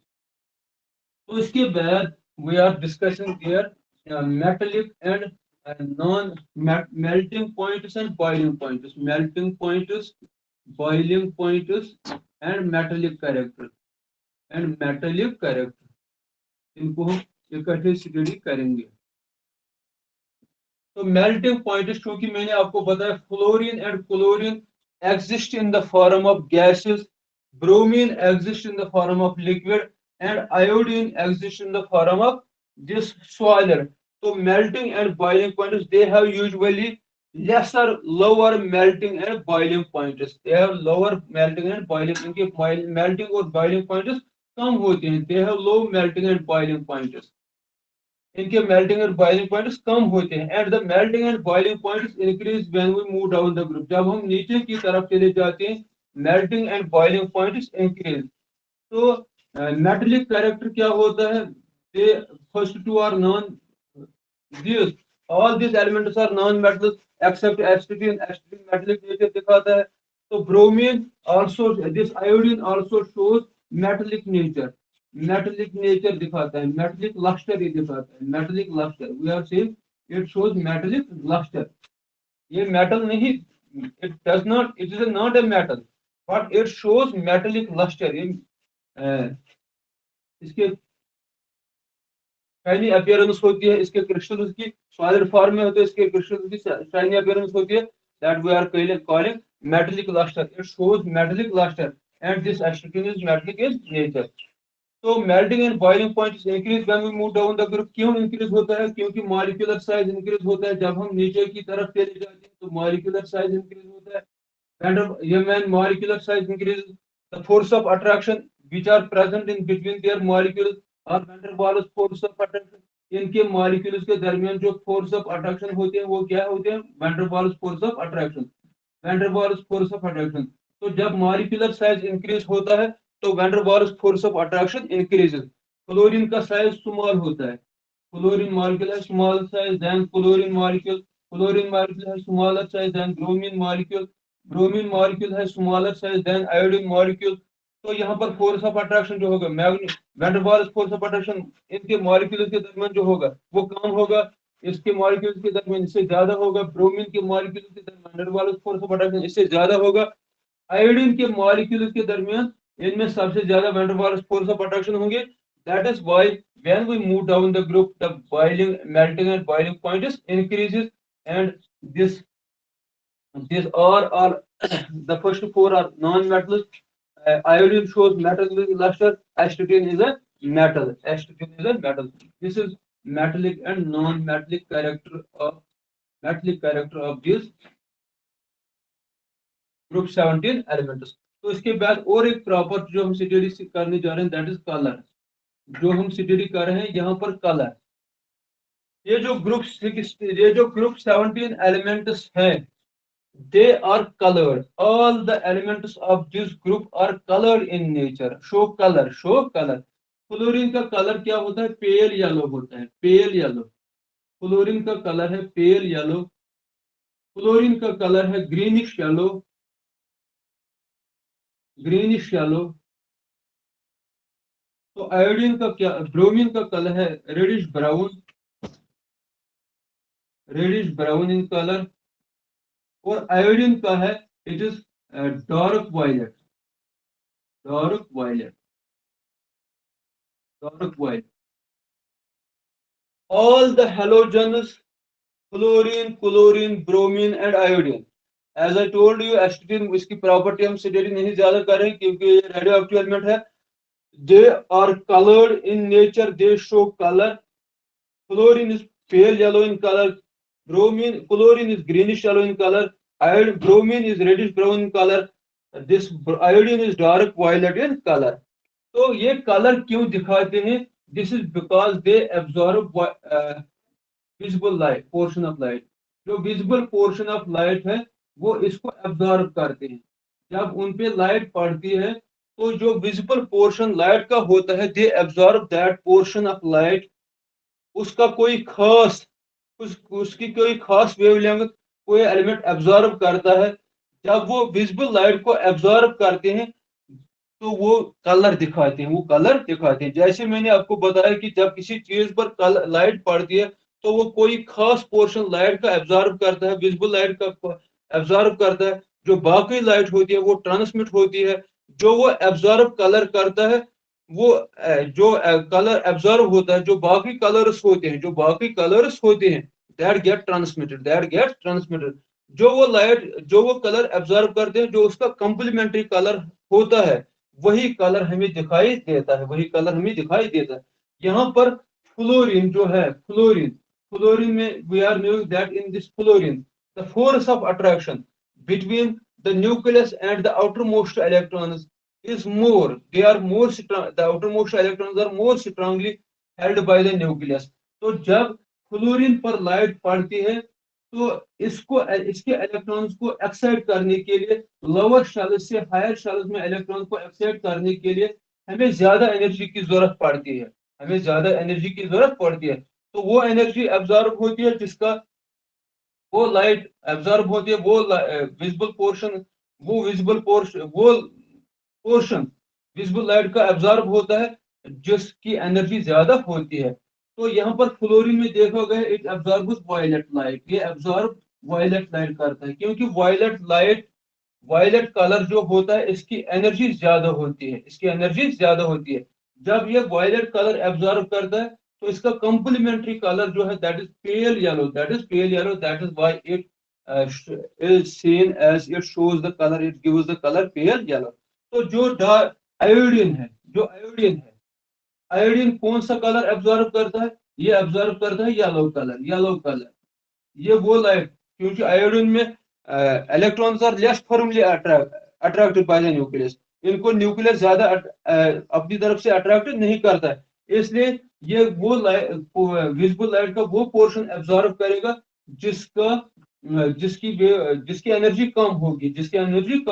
तो इसके बाद we are discussing here metallic and non melting points and boiling points, melting points, boiling points and metallic character and metallic character, इनको हम इकट्ठे स्टडी करेंगे। तो मेल्टिंग पॉइंट, क्योंकि मैंने आपको बताया fluorine and chlorine exist in the form of gases, bromine exist in the form of liquid and iodine exist in the form of this solid. तो melting and boiling points they have usually lesser lower melting and boiling points, they have lower melting and boiling, इनके melting और boiling points कम होते हैं, they have low melting and boiling points, इनके melting and boiling points कम होते हैं। And the melting and boiling points increase when we move down the group, जब हम नीचे की तरफ चले जाते हैं melting and boiling points increase. तो मेटेलिक कैरेक्टर क्या होता है, they first two are non this, all this elements are non metals except astatine, astatine metallic nature दिखाता है। तो bromine also, this iodine also shows metallic nature, metallic nature दिखाता है, metallic lustre ये दिखाता है, metallic lustre we are saying it shows metallic lustre. ये metal नहीं, it does not, it is not a metal but it shows metallic lustre. ये इसके shiny appearance होती है, इसके क्रिस्टल्स की सॉलिड फॉर्म में होते हैं, इसके क्रिस्टल्स की शाइनी अपीयरेंस होती है, that we are calling metallic lustre, it shows metallic lustre and this astatine is metallic in nature. तो melting and boiling points increase when we move down the group. क्यों increase होता है, क्योंकि molecular size increase होता है, जब हम नीचे की तरफ चले जाते हैं तो मॉलिक्यूलर साइज इंक्रीज होता है। when molecular size increases, the force of attraction which are present in between their molecules or van der Waals force of attraction, इनके मॉलिक्यूल्स के दरमियान जो फोर्स ऑफ अट्रैक्शन होते हैं वो क्या होते हैं, van der Waals force of attraction, van der Waals force of attraction. तो जब मॉलिक्यूलर साइज इंक्रीज होता है तो van der Waals force of attraction increases. Chlorine का साइज स्मॉल होता है, क्लोरीन मॉलिक्यूल है small size than chlorine molecule, chlorine molecule है smaller size than bromine molecule, bromine molecule है smaller size than iodine molecule. तो यहाँ पर force of attraction जो होगा van der Waals force of attraction इनके मॉलिक्यूल्स के दरमियान जो होगा वो कम होगा, इसके मॉलिक्यूल्स के दरमियान इससे ज्यादा होगा, ब्रोमीन के मॉलिक्यूल्स के दरमियान van der Waals force of attraction इससे ज्यादा होगा, आयोडीन के मॉलिक्यूल्स के दरमियान इनमें सबसे ज्यादा van der Waals force of attraction होंगे। That is why when we move down the group the boiling melting and boiling point is increases and this these are the first four are non-metals. Iodine shows metallic luster. Astatine is a metal. Astatine is a metal. This is metallic and non-metallic character of these group 17 elements. तो इसके बाद और एक property जो हम study करने जा रहे हैं दैट इज कलर। जो हम स्टडी कर रहे हैं यहाँ पर कलर, ये जो ग्रुप 17 एलिमेंट्स हैं they are colored, all the elements of this group are colored in nature, show color। Fluorine का कलर क्या होता है, पेल येलो होता है, पेल येलो। फ्लोरीन का कलर है पेल येलो, फ्लोरीन का कलर है ग्रीनिश येलो, ग्रीनिश येलो, तो आयोडीन का क्या, ब्रोमीन का कलर है रेडिश ब्राउन इन कलर, और आयोडीन का है it is dark violet, dark violet, dark violet. All the halogens, fluorine, chlorine, bromine and iodine, as I told you astatine, इसकी property हम स्टडी नहीं ज्यादा करें क्योंकि ये रेडियो एक्टिव एलिमेंट है. They are coloured in nature, they show colour. Fluorine is pale yellow in color. Chlorine is greenish yellow in color. Bromine is reddish brown in color. This iodine is dark violet in color. तो ये colour क्यों दिखाते हैं? This is because they absorb visible light, portion of light. जो visible portion of light है वो इसको absorb करते हैं. जब उन पे लाइट पड़ती है तो जो विजिबल पोर्शन लाइट का होता है, they absorb that portion of light. उसका कोई खास उसकी कोई खास वेवलेंथ कोई एलिमेंट एब्जॉर्ब करता है. जब वो विजिबल लाइट को एब्जॉर्ब करते हैं तो वो कलर दिखाते हैं, वो कलर दिखाते हैं. जैसे मैंने आपको बताया कि जब किसी चीज पर लाइट पड़ती है तो वो कोई खास पोर्शन लाइट का एब्जॉर्ब करता है, विजिबल लाइट का एब्जॉर्ब करता है. जो बाकी लाइट होती है वो ट्रांसमिट होती है. जो वो एब्जॉर्ब कलर करता है, वो जो कलर एब्जॉर्ब होता है, जो बाकी कलर्स होते हैं, दैट गेट ट्रांसमिटेड. जो वो कलर एब्जॉर्ब करते हैं, जो उसका कंप्लीमेंट्री कलर होता है, वही कलर हमें दिखाई देता है, यहाँ पर फ्लोरीन जो है, फ्लोरीन में we are knowing that in this fluorine the force of attraction between the nucleus and the outermost electrons is more, they are more strong, the outermost electrons are more strongly held by the nucleus. तो जब fluorine पर light पड़ती है तो इसके electrons को excite करने के लिए, लोअर शेल्स से हायर शेल्स में इलेक्ट्रॉन को एक्साइट करने के लिए हमें ज्यादा एनर्जी की जरूरत पड़ती है, तो वो एनर्जी एब्जॉर्ब होती है, जिसका वो लाइट एब्जॉर्ब होती है, वो विजिबल पोर्शन, वो पोर्शन विजिबल लाइट का एब्जॉर्ब होता है, जिसकी एनर्जी ज्यादा होती है. तो यहाँ पर फ्लोरीन में देखोगे इट एब्जॉर्ब्स वायलेट लाइट, ये एब्जॉर्ब वायलेट लाइट करता है, क्योंकि वायलेट कलर जो होता है इसकी एनर्जी ज्यादा होती है, जब ये वायलेट कलर एब्जॉर्ब करता है तो इसका कंप्लीमेंट्री कलर जो है that is pale yellow, that is why it is seen as it shows the color, it gives the color pale yellow. तो आयोडीन कौन सा कलर एब्जॉर्ब करता है? ये एब्जॉर्ब करता है येलो कलर. ये वो लाइट, क्योंकि आयोडीन में electrons are less formally attracted by the nucleus, इनको न्यूक्लियस ज्यादा अपनी तरफ से अट्रैक्ट नहीं करता है, इसलिए ये वो विजिबल लाइट का वो पोर्शन एब्जॉर्ब करेगा जिसका जिसकी एनर्जी कम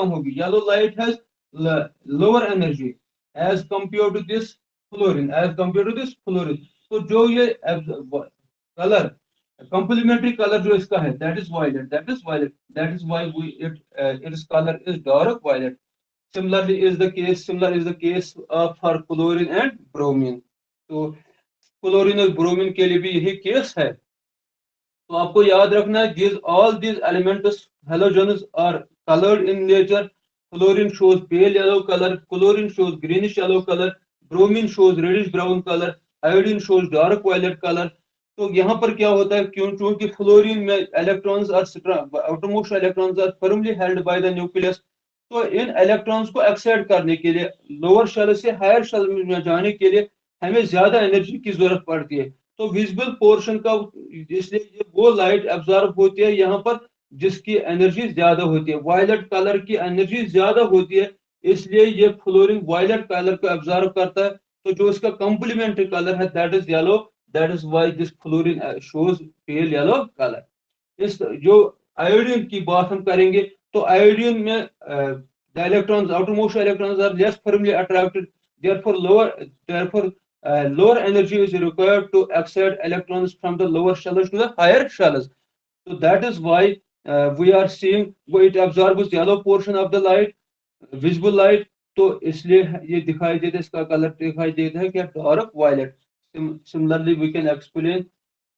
होगी, yellow light has lower energy as compared to this fluorine. तो जो ये कलर कंप्लीमेंट्री कलर जो इसका है that is violet, that is why we its colour is dark violet. Similar is the case for chlorine and bromine. तो chlorine और bromine के लिए भी यही केस है. तो आपको याद रखना है all these elements halogens are colored in nature. Fluorine shows pale yellow color, chlorine shows greenish yellow color, bromine shows reddish brown color, iodine shows dark violet color. तो यहाँ पर क्या होता है, क्योंकि फ्लोरीन में electrons outermost electrons are firmly held by the nucleus. तो इन इलेक्ट्रॉन्स को एक्साइट करने के लिए, लोअर शेल से हायर शेल में जाने के लिए हमें ज्यादा एनर्जी की जरूरत पड़ती है. तो विजिबल पोर्शन का, इसलिए वो लाइट एब्जॉर्ब होती है यहाँ पर जिसकी एनर्जी ज्यादा होती है. वायलेट कलर की एनर्जी ज्यादा होती है, इसलिए ये फ्लोरीन वायलेट कलर को एब्जॉर्ब करता है. तो जो इसका कंप्लीमेंट्री कलर है that is yellow, that is why this fluorine shows pale yellow colour. इस जो आयोडीन की बात हम करेंगे तो आयोडीन में the electrons, outermost electrons are less firmly attracted, therefore lower energy is required to excite electrons from the lower shells to the higher shells. So that is why we are seeing it absorbs yellow portion of the light, visible light, तो इसलिए ये दिखाई देता है, इसका colour दिखाई देता है क्या, dark violet. Similarly we can explain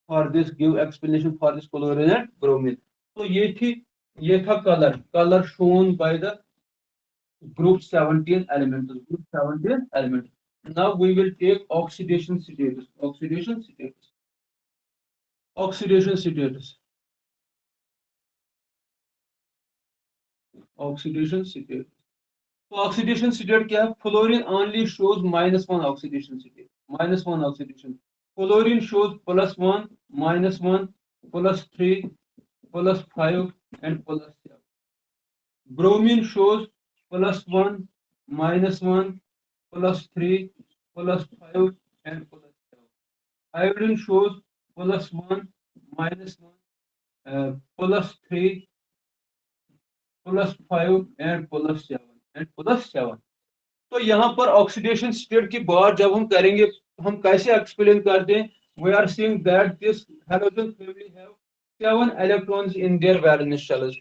for this, give explanation for this chlorine and bromine. तो ये था colour shown by the group 17 elements, group 17 elements. Now we will take oxidation status, oxidation status. तो oxidation state क्या है, fluorine only shows -1 oxidation state, -1 oxidation. Fluorine shows +1, -1, +3, +5 and +7। Bromine shows +1, -1, +3, +5 and +7। Iodine shows +1, -1, +3, +5 and +7। तो यहाँ पर oxidation state की बात जब हम करेंगे, हम कैसे एक्सप्लेन करते हैं, we are seeing that this halogen family have 7 electrons in their valence shells.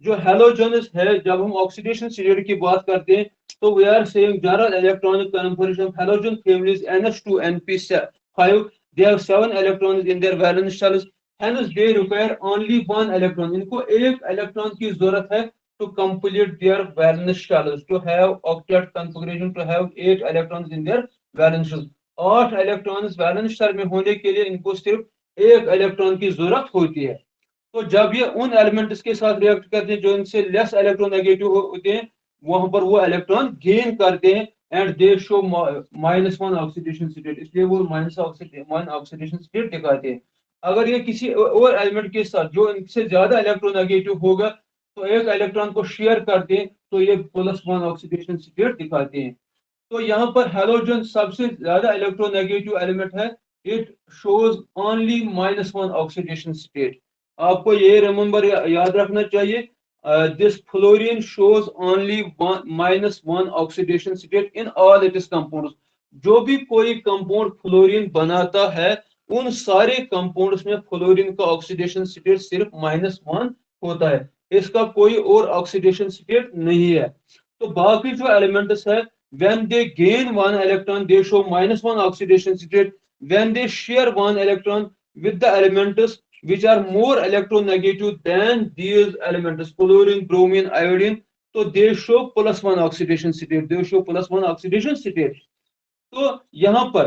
जो हैलोजन्स है, जब हम ऑक्सीडेशन स्टेट की बात करते हैं, तो we are saying general electronic confirmation of halogen families NH2 NP5, they have 7 electrons in their valence shells, hence they require only 1 electron. इनको एक इलेक्ट्रॉन की जरूरत है to complete their valence shells, to have octet configuration, to have 8 electrons in their valence shell। 8 electrons valence shell में होने के लिए इनको सिर्फ एक इलेक्ट्रॉन की जरूरत होती है। तो जब ये उन एलिमेंट्स के साथ रिएक्ट करते हैं जो इनसे लेस इलेक्ट्रोनेगेटिव होते हैं, वहां पर वो इलेक्ट्रॉन गेन करते हैं and they show -1 oxidation state, इसलिए वो -1 ऑक्सीडेशन स्टेट दिखाते हैं। अगर ये किसी और एलिमेंट के साथ जो इनसे ज्यादा इलेक्ट्रोनेगेटिव होगा, तो एक इलेक्ट्रॉन को शेयर करते हैं, तो ये +1 ऑक्सीडेशन स्टेट दिखाते हैं। तो यहाँ पर हैलोजन सबसे ज्यादा इलेक्ट्रोनेगेटिव एलिमेंट है, it shows only -1 oxidation state. आपको ये रिमेंबर याद रखना चाहिए, this fluorine shows only -1 oxidation state in all it's compounds. जो भी कोई कंपाउंड फ्लोरीन बनाता है, उन सारे कंपाउंड्स में फ्लोरीन का ऑक्सीडेशन स्टेट सिर्फ -1 होता है, इसका कोई और ऑक्सीडेशन स्टेट नहीं है। तो बाकी जो एलिमेंट्स है, when they gain 1 electron they show -1 oxidation state, when they share 1 electron with the elements which are more electronegative than these elements, chlorine, bromine, iodine, so they show +1 oxidation state, they show +1 oxidation state। तो यहाँ पर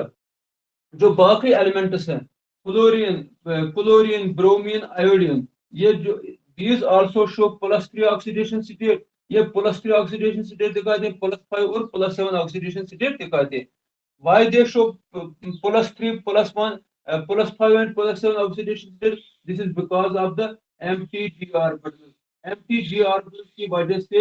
जो बाकी elements हैं, chlorine, bromine, iodine, ये जो these also show +3 oxidation state, ये +3 oxidation state दिखाते हैं, +5 और +7 ऑक्सीडेशन स्टेट दिखाते हैं। Why they show +3, +1, +5 and +7 oxidation state? This is because of the empty d orbitals। empty d orbitals की वजह से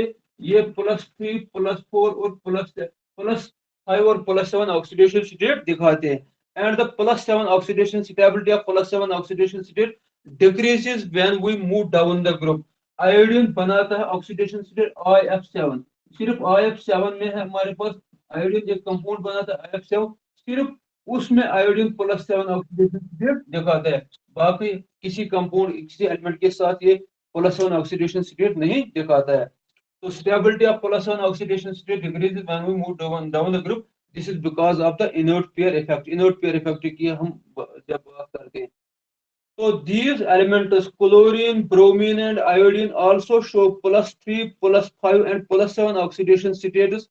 ये +3, +4 और +5 और +7 oxidation state दिखाते हैं। And the +7 oxidation stability of +7 oxidation state decreases when we move down the group। Iodine बनाता है ऑक्सीडेशन स्टेट IF7, सिर्फ IF7 में है हमारे पास आयोडीन, एक कंपाउंड बनाता है IF7, सिर्फ उसमें आयोडीन +7 ऑक्सीडेशन स्टेट दिखाता है, बाकी किसी कंपाउंड किसी एलिमेंट के साथ ये +7 ऑक्सीडेशन स्टेट नहीं दिखाता है। तो stability of +1 oxidation state decreases when we move down the group, this is because of the inert pair effect. Inert pair effect की हम जब बात करते हैं, so these elements chlorine, bromine and iodine also show +3, +5 and +7 oxidation status।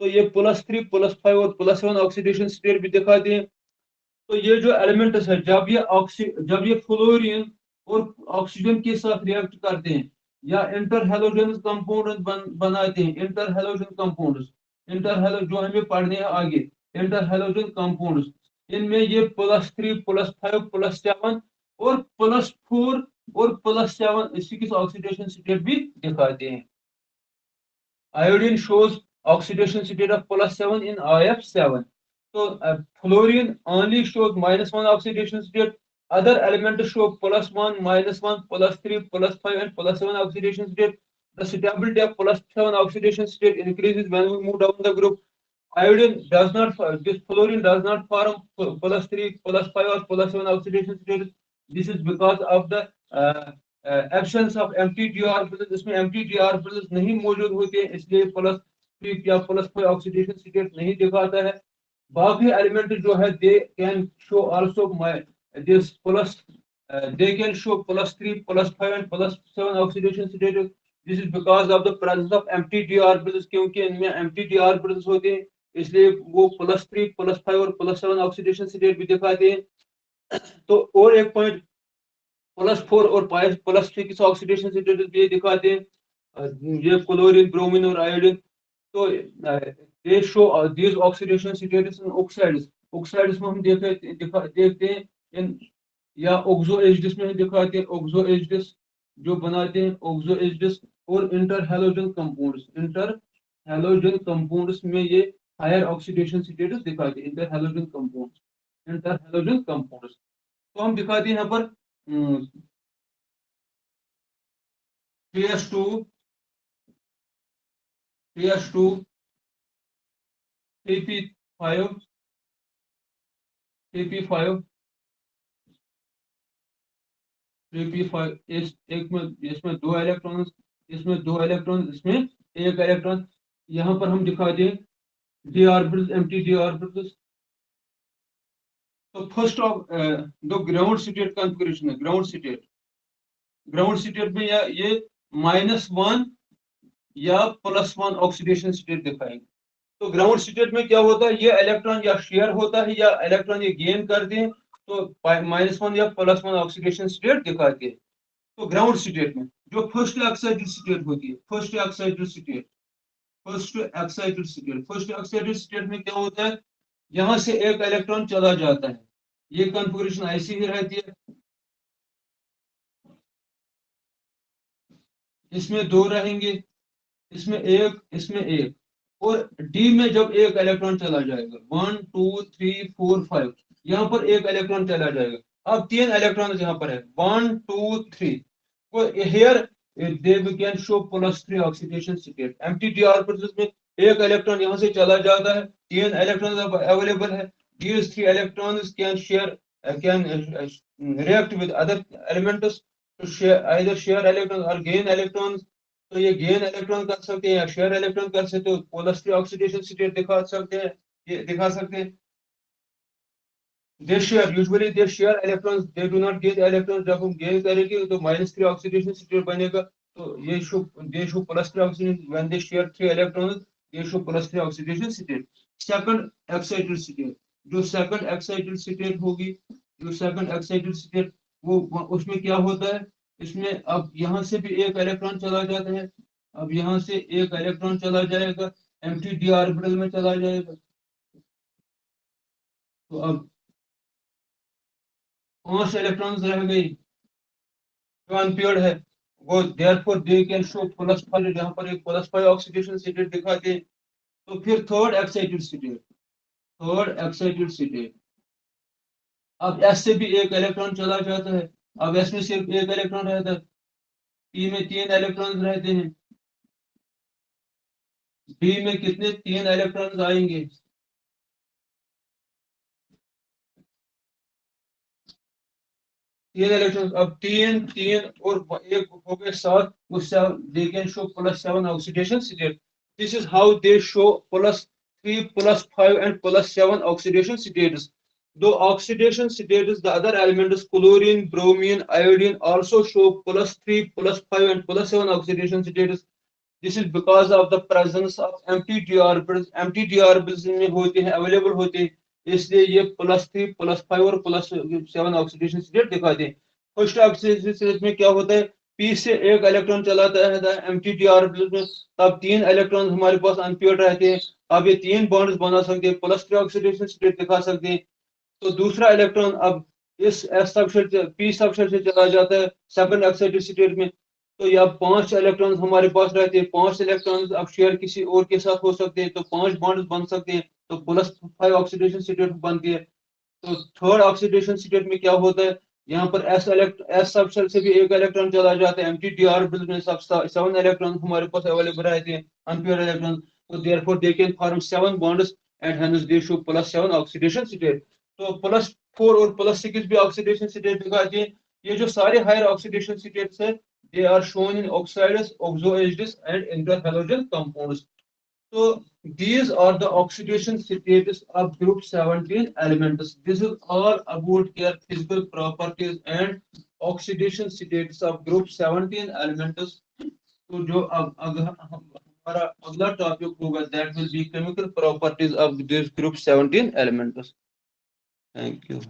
तो ये +3, +5 और +7 oxidation state भी दिखाते हैं। तो ये जो एलिमेंट्स है, जब ये फ्लोरीन और ऑक्सीजन के साथ रिएक्ट करते हैं या इंटर हैलोजन कंपाउंड बनाते हैं, इंटर हैलोजन कंपाउंड्स, जो हमें पढ़ने हैं आगे, इंटर हैलोजन कंपाउंड्स, इनमें ये +3, +5, +7 और +4 और +7 6 ऑक्सीडेशन स्टेट भी दिखाते हैं। Iodine shows oxidation state of +7 in IF7। तो fluorine only shows -1 oxidation state, other elements show +1, -1, +3, +5 and +7 oxidation state। The stability of +7 oxidation state increases when we move down the group। Iodine does not, this fluorine does not form +3, +5 or +7 oxidation state। This is because of the absence of empty d orbitals। इसमें empty d orbitals नहीं मौजूद होते हैं, इसलिए three या plus five oxidation state नहीं दिखाता है। बाकी एलिमेंट जो है they can show also this plus they can show plus 3 plus 5 and plus 7 oxidation status. This is because of the presence of empty d orbitals, क्योंकि इनमें empty d orbitals होते हैं, इसलिए वो प्लस 3 प्लस 5 और plus 7 oxidation state भी दिखाते हैं। तो और एक पॉइंट प्लस 4 और प्लस 6 ऑक्सीडेशन स्टेट भी दिखाते हैं, ये क्लोरीन ब्रोमीन और आयोडीन। तो they show these oxidation status in oxides। oxides में हम देखते हैं इन या ऑक्सो एजिड्स में दिखाते हैं, ऑक्सो एजिड्स जो बनाते हैं ऑक्सो एजिड्स और inter halogen compounds. Inter halogen compounds में ये हायर ऑक्सीडेशन स्टेटस दिखाते हैं, inter halogen compounds, inter halogen compounds. तो हम दिखाते हैं यहाँ पर 3s2 3p5 3p5 3p5 इस एक में इसमें दो इलेक्ट्रॉन, इसमें दो इलेक्ट्रॉन, इसमें एक इलेक्ट्रॉन। यहाँ पर हम दिखा दें D orbitals, empty D orbitals. तो फर्स्ट ऑफ दो ग्राउंड स्टेट कॉन्फ़िगरेशन है, ग्राउंड स्टेट में या ये -1 या +1 ऑक्सीडेशन स्टेट दिखाएंगे। तो ग्राउंड स्टेट में क्या होता है, ये इलेक्ट्रॉन या शेयर होता है या इलेक्ट्रॉन ये गेन करते हैं, तो -1 या +1 ऑक्सीडेशन स्टेट दिखाते हैं। तो ग्राउंड स्टेट में जो फर्स्ट एक्साइटेड स्टेट होती है, फर्स्ट एक्साइटेड स्टेट में क्या होता है, यहां से एक इलेक्ट्रॉन चला जाता है, ये कॉन्फ़िगरेशन ऐसी ही रहती है, इसमें दो रहेंगे, इसमें एक और डी में जब एक इलेक्ट्रॉन चला जाएगा 1 2 3 4 5, यहाँ पर एक इलेक्ट्रॉन चला जाएगा। अब 3 इलेक्ट्रॉन यहाँ पर है 1 2 3। Here they can show +3 oxidation state। empty d orbitals में एक इलेक्ट्रॉन यहाँ से चला जाता है, 3 इलेक्ट्रॉन अवेलेबल है। These 3 electrons can react with other elements to either share electrons or gain electrons। तो ये गेन इलेक्ट्रॉन कर सकते हैं या शेयर इलेक्ट्रॉन कर सकते हो, +3 ऑक्सीडेशन स्टेट दिखा सकते हैं, ये दिखा सकते हैं। usually they share electrons, they do not get electrons। जब हम गेन करेंगे तो -3 ऑक्सीडेशन स्टेट बनेगा। तो ये they show +3 oxidation when they share 3 electrons, they show +3 oxidation state। Second excited state, जो सेकंड एक्साइटेड स्टेट होगी, जो सेकंड एक्साइटेड स्टेट वो उसमें क्या होता है, इसमें अब यहाँ से भी एक इलेक्ट्रॉन चला जाता है, अब यहाँ से एक इलेक्ट्रॉन चला जाएगा, एम्प्टी डी ऑर्बिटल में चला जाएगा। तो अब 5 इलेक्ट्रॉन्स रह गई जो अनपेयर्ड है, वो देयरफॉर दे कैन शो +5, यहाँ पर एक +5 ऑक्सीडेशन स्टेट दिखाते हैं। तो फिर थर्ड एक्साइटेड स्टेट, अब एस से भी एक इलेक्ट्रॉन चला जाता है, अब एस में सिर्फ एक इलेक्ट्रॉन रहता है, पी में 3 इलेक्ट्रॉन रहते हैं, बी में कितने 3 इलेक्ट्रॉन आएंगे, तीन इलेक्ट्रॉन। अब तीन और एक हो गए 7, उससे they can show +7 oxidation state. This is how they show +3 +5 and +7 oxidation states। The oxidation states, the other elements chlorine bromine iodine also show +3 +5 and +7 oxidation states। This is because of the presence of empty d orbitals। empty d orbitals में होते हैं, available होते हैं, इसलिए ये +3 +5 और +7 oxidation state दिखाते हैं। फर्स्ट ऑक्सीडेशन स्टेट में क्या होता है, पी से एक इलेक्ट्रॉन चलाता है एम्प्टी डी ऑर्बिटल में, तब 3 इलेक्ट्रॉन हमारे पास अनपेयर्ड रहते हैं। अब ये 3 बॉन्ड्स बना सकते हैं, +3 ऑक्सीडेशन स्टेट दिखा सकते हैं। तो दूसरा इलेक्ट्रॉन अब इस एस सबशेल पी सबशेल से चला जाता है सेकंड ऑक्सीडेशन स्टेट में। तो यहाँ 5 इलेक्ट्रॉन हमारे पास रहते हैं, 5 इलेक्ट्रॉन अब शेयर किसी और के साथ हो सकते हैं, तो 5 बॉन्ड्स बन सकते हैं, तो +5 ऑक्सीडेशन स्टेट बनती है। तो थर्ड ऑक्सीडेशन स्टेट में क्या होता है, यहाँ पर एस सबशेल से भी एक इलेक्ट्रॉन चला जाता है, एम्प्टी डी ऑर्बिटल में सब 7 इलेक्ट्रॉन हमारे पास अवेलेबल रहते हैं, अनपेयर्ड इलेक्ट्रॉन। तो therefore they can form 7 bonds and hence they show +7 oxidation state. तो +4 और +6 भी ऑक्सीडेशन स्टेट दिखाते हैं। ये जो सारे हायर ऑक्सीडेशन स्टेट्स है, they are shown in oxides, oxo acids and interhalogen compounds। So these are the oxidation states of group 17 elements. This is all about their physical properties and oxidation states of group 17 elements. तो जो हमारा अगला topic होगा that will be chemical properties of this group 17 elements. Thank you.